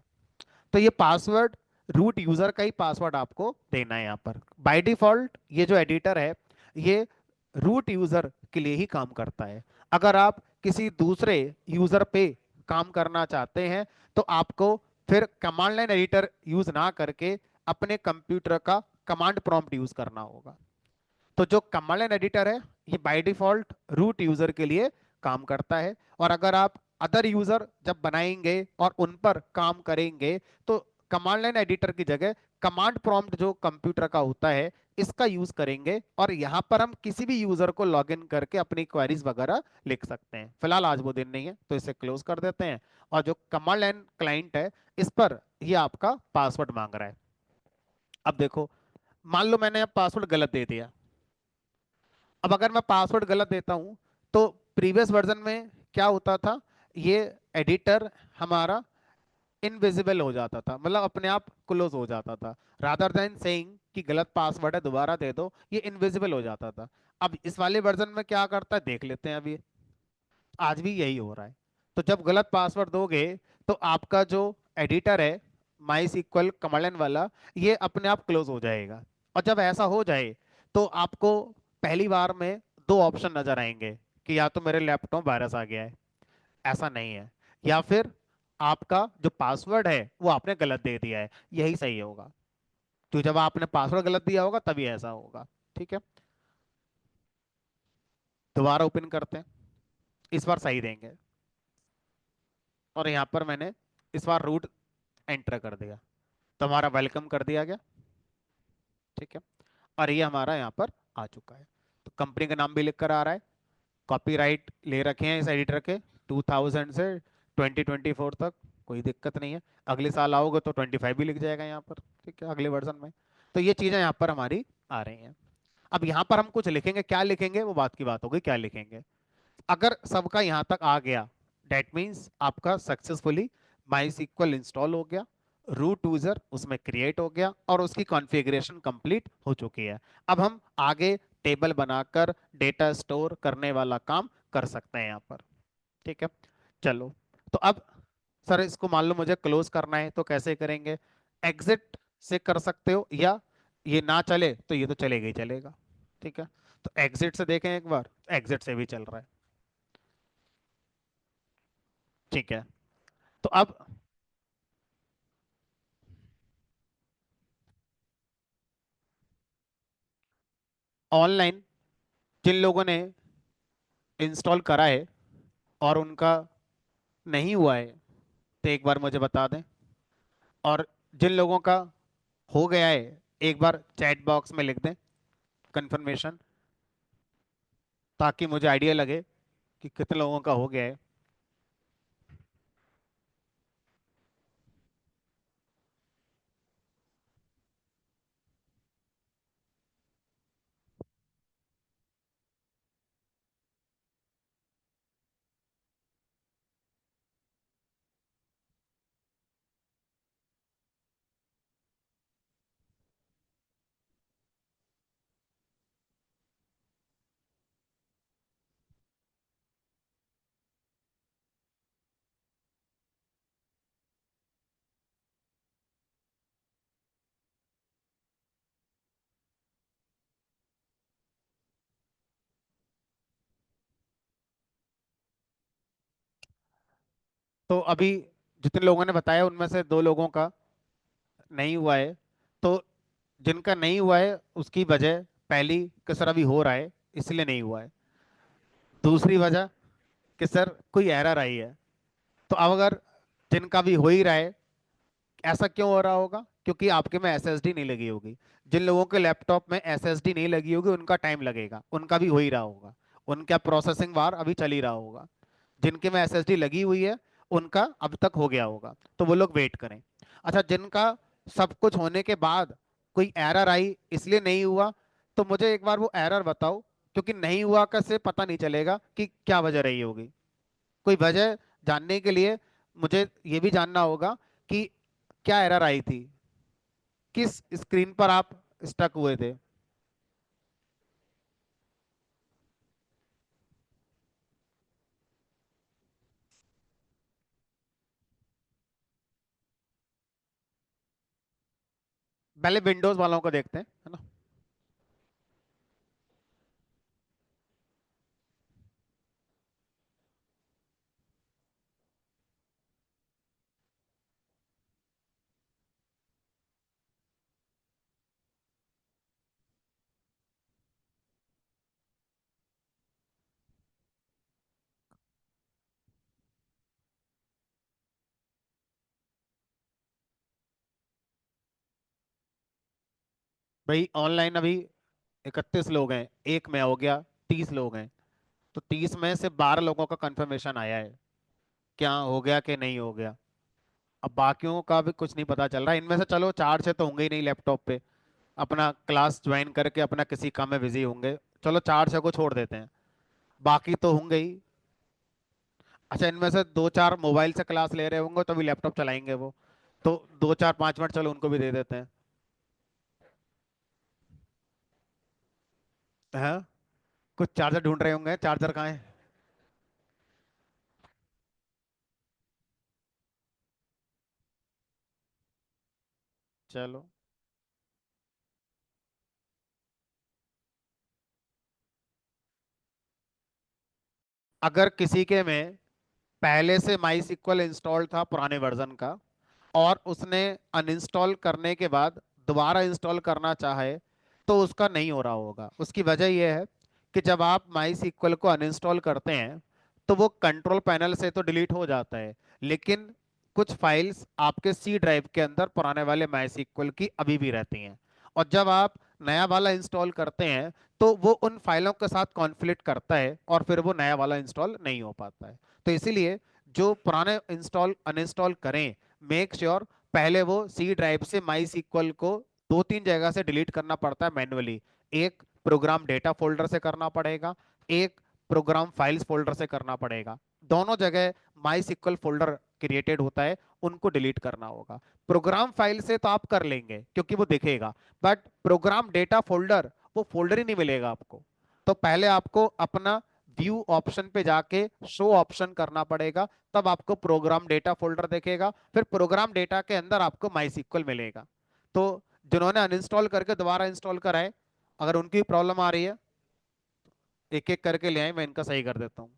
तो ये पासवर्ड रूट यूजर का ही पासवर्ड आपको देना है यहाँ पर। बाय डिफॉल्ट ये जो एडिटर है ये रूट यूजर के लिए ही काम करता है। अगर आप किसी दूसरे यूजर पे काम करना चाहते हैं तो आपको फिर कमांड लाइन एडिटर यूज ना करके अपने कंप्यूटर का कमांड प्रॉम्प्ट यूज करना होगा। तो जो कमांड लाइन एडिटर है ये बाय डिफॉल्ट रूट यूजर के लिए काम करता है। और अगर आप अदर यूजर जब बनाएंगे और उन पर काम करेंगे तो कमांड लाइन एडिटर की जगह कमांड प्रॉम्प्ट जो कंप्यूटर का होता है इसका यूज करेंगे, और यहां पर हम किसी भी यूजर को लॉगिन करके अपनी क्वेरीज वगैरह लिख सकते हैं। फिलहाल आज वो दिन नहीं है तो इसे क्लोज कर देते हैं। और जो कमांड लाइन क्लाइंट है इस पर ये आपका पासवर्ड मांग रहा है। अब देखो, मान लो मैंने अब पासवर्ड गलत दे दिया। अब अगर मैं पासवर्ड गलत देता हूं तो प्रीवियस वर्जन में क्या होता था, ये एडिटर हमारा इनविजिबल हो जाता था, मतलब अपने आप क्लोज हो जाता था। रादर देन सेइंग कि गलत पासवर्ड है दोबारा दे दो, ये इनविजिबल हो जाता था। अब इस वाले वर्जन में क्या करता है देख लेते हैं। अभी आज भी यही हो रहा है। तो जब गलत पासवर्ड दोगे तो आपका जो एडिटर है माई सीक्वल कमांड वाला, ये अपने आप क्लोज हो जाएगा। और जब ऐसा हो जाए तो आपको पहली बार में दो ऑप्शन नजर आएंगे कि या तो मेरे लैपटॉप वायरस आ गया है, ऐसा नहीं है, या फिर आपका जो पासवर्ड है वो आपने गलत दे दिया है, यही सही होगा। तो जब आपने पासवर्ड गलत दिया होगा तभी ऐसा होगा। ठीक है, दोबारा ओपन करते हैं, इस बार सही देंगे। और यहाँ पर मैंने इस बार रूट एंटर कर दिया तो हमारा वेलकम कर दिया गया। ठीक है, और ये हमारा यहाँ पर आ चुका है। तो कंपनी का नाम भी लिख कर आ रहा है, कॉपीराइट ले रखे हैं इस एडिटर के 2000 से 2024 तक, कोई दिक्कत नहीं है। अगले साल आओगे तो 25 भी लिख जाएगा यहाँ पर। ठीक है, अगले वर्जन में। तो ये चीज़ें यहाँ पर हमारी आ रही हैं। अब यहाँ पर हम कुछ लिखेंगे, क्या लिखेंगे वो बात की बात होगी, क्या लिखेंगे। अगर सबका यहाँ तक आ गया डेट मीन्स आपका सक्सेसफुली माई सीक्वल इंस्टॉल हो गया, रूट यूजर उसमें क्रिएट हो गया और उसकी कॉन्फ़िगरेशन कंप्लीट हो चुकी है। अब हम आगे टेबल बनाकर डेटा स्टोर करने वाला काम कर सकते हैं यहाँ पर। ठीक है, चलो। तो अब सर इसको मान लो मुझे क्लोज करना है तो कैसे करेंगे। एग्जिट से कर सकते हो, या ये ना चले तो ये तो चलेगा ही चलेगा। ठीक है, तो एग्जिट से देखें एक बार, एग्जिट से भी चल रहा है। ठीक है, तो अब ऑनलाइन जिन लोगों ने इंस्टॉल करा है और उनका नहीं हुआ है तो एक बार मुझे बता दें। और जिन लोगों का हो गया है एक बार चैट बॉक्स में लिख दें कंफर्मेशन, ताकि मुझे आइडिया लगे कि कितने लोगों का हो गया है। तो अभी जितने लोगों ने बताया उनमें से दो लोगों का नहीं हुआ है। तो जिनका नहीं हुआ है उसकी वजह, पहली कि सर अभी हो रहा है इसलिए नहीं हुआ है। दूसरी वजह कि सर कोई एरर आई है। तो अब अगर जिनका भी हो ही रहा है, ऐसा क्यों हो रहा होगा, क्योंकि आपके में एसएसडी नहीं लगी होगी। जिन लोगों के लैपटॉप में एसएसडी नहीं लगी होगी उनका टाइम लगेगा, उनका भी हो ही रहा होगा, उनका प्रोसेसिंग बार अभी चल ही रहा होगा। जिनके में एसएसडी लगी हुई है उनका अब तक हो गया होगा, तो वो लोग वेट करें। अच्छा, जिनका सब कुछ होने के बाद कोई एरर आई इसलिए नहीं हुआ, तो मुझे एक बार वो एरर बताओ, क्योंकि नहीं हुआ का से पता नहीं चलेगा कि क्या वजह रही होगी। कोई वजह जानने के लिए मुझे ये भी जानना होगा कि क्या एरर आई थी, किस स्क्रीन पर आप स्टक हुए थे। पहले विंडोज वालों को देखते हैं, है ना। भाई ऑनलाइन अभी 31 लोग हैं, एक में हो गया, 30 लोग हैं, तो 30 में से 12 लोगों का कंफर्मेशन आया है, क्या हो गया कि नहीं हो गया। अब बाकियों का भी कुछ नहीं पता चल रहा, इनमें से चलो 4 से तो होंगे ही नहीं लैपटॉप पे, अपना क्लास ज्वाइन करके अपना किसी काम में बिजी होंगे, चलो 4 से को छोड़ देते हैं, बाकी तो होंगे ही। अच्छा, इनमें से 2-4 मोबाइल से क्लास ले रहे होंगे, तो भी लैपटॉप चलाएंगे वो, तो 2-4-5 मिनट चलो उनको भी दे देते हैं। हाँ, कुछ चार्जर ढूंढ रहे होंगे, चार्जर कहाँ है। चलो, अगर किसी के में पहले से माई सिक्वल इंस्टॉल था पुराने वर्जन का, और उसने अनइंस्टॉल करने के बाद दोबारा इंस्टॉल करना चाहे, तो उसका नहीं हो रहा होगा। उसकी वजह यह है कि जब आप माई सिक्वल को अनइंस्टॉल करते हैं, तो वो कंट्रोल पैनल से तो डिलीट हो जाता है, लेकिन कुछ फाइल्स आपके सी ड्राइव के अंदर पुराने वाले माई सिक्वल की अभी भी रहती हैं। और जब आप नया वाला इंस्टॉल करते हैं, तो वो उन फाइलों के साथ कॉन्फ्लिक्ट करता है, और फिर वो नया वाला इंस्टॉल नहीं हो पाता है। तो इसीलिए जो पुराने इंस्टॉल अनइंस्टॉल करें, मेक श्योर पहले वो सी ड्राइव से माई सीक्वल को 2-3 जगह से डिलीट करना पड़ता है मैन्युअली। एक प्रोग्राम डेटा फोल्डर से करना पड़ेगा, एक प्रोग्राम फाइल्स फोल्डर से करना पड़ेगा। दोनों जगह माई सीक्वल फोल्डर क्रिएटेड होता है, उनको डिलीट करना होगा। प्रोग्राम फाइल से तो आप कर लेंगे क्योंकि वो दिखेगा, बट प्रोग्राम डेटा फोल्डर, वो फोल्डर ही नहीं मिलेगा आपको। तो पहले आपको अपना व्यू ऑप्शन पे जाके शो ऑप्शन करना पड़ेगा, तब आपको प्रोग्राम डेटा फोल्डर दिखेगा, फिर प्रोग्राम डेटा के अंदर आपको माई सिक्वल मिलेगा। तो जिन्होंने अनइंस्टॉल करके दोबारा इंस्टॉल कराए, अगर उनकी प्रॉब्लम आ रही है, एक एक करके ले आए, मैं इनका सही कर देता हूँ।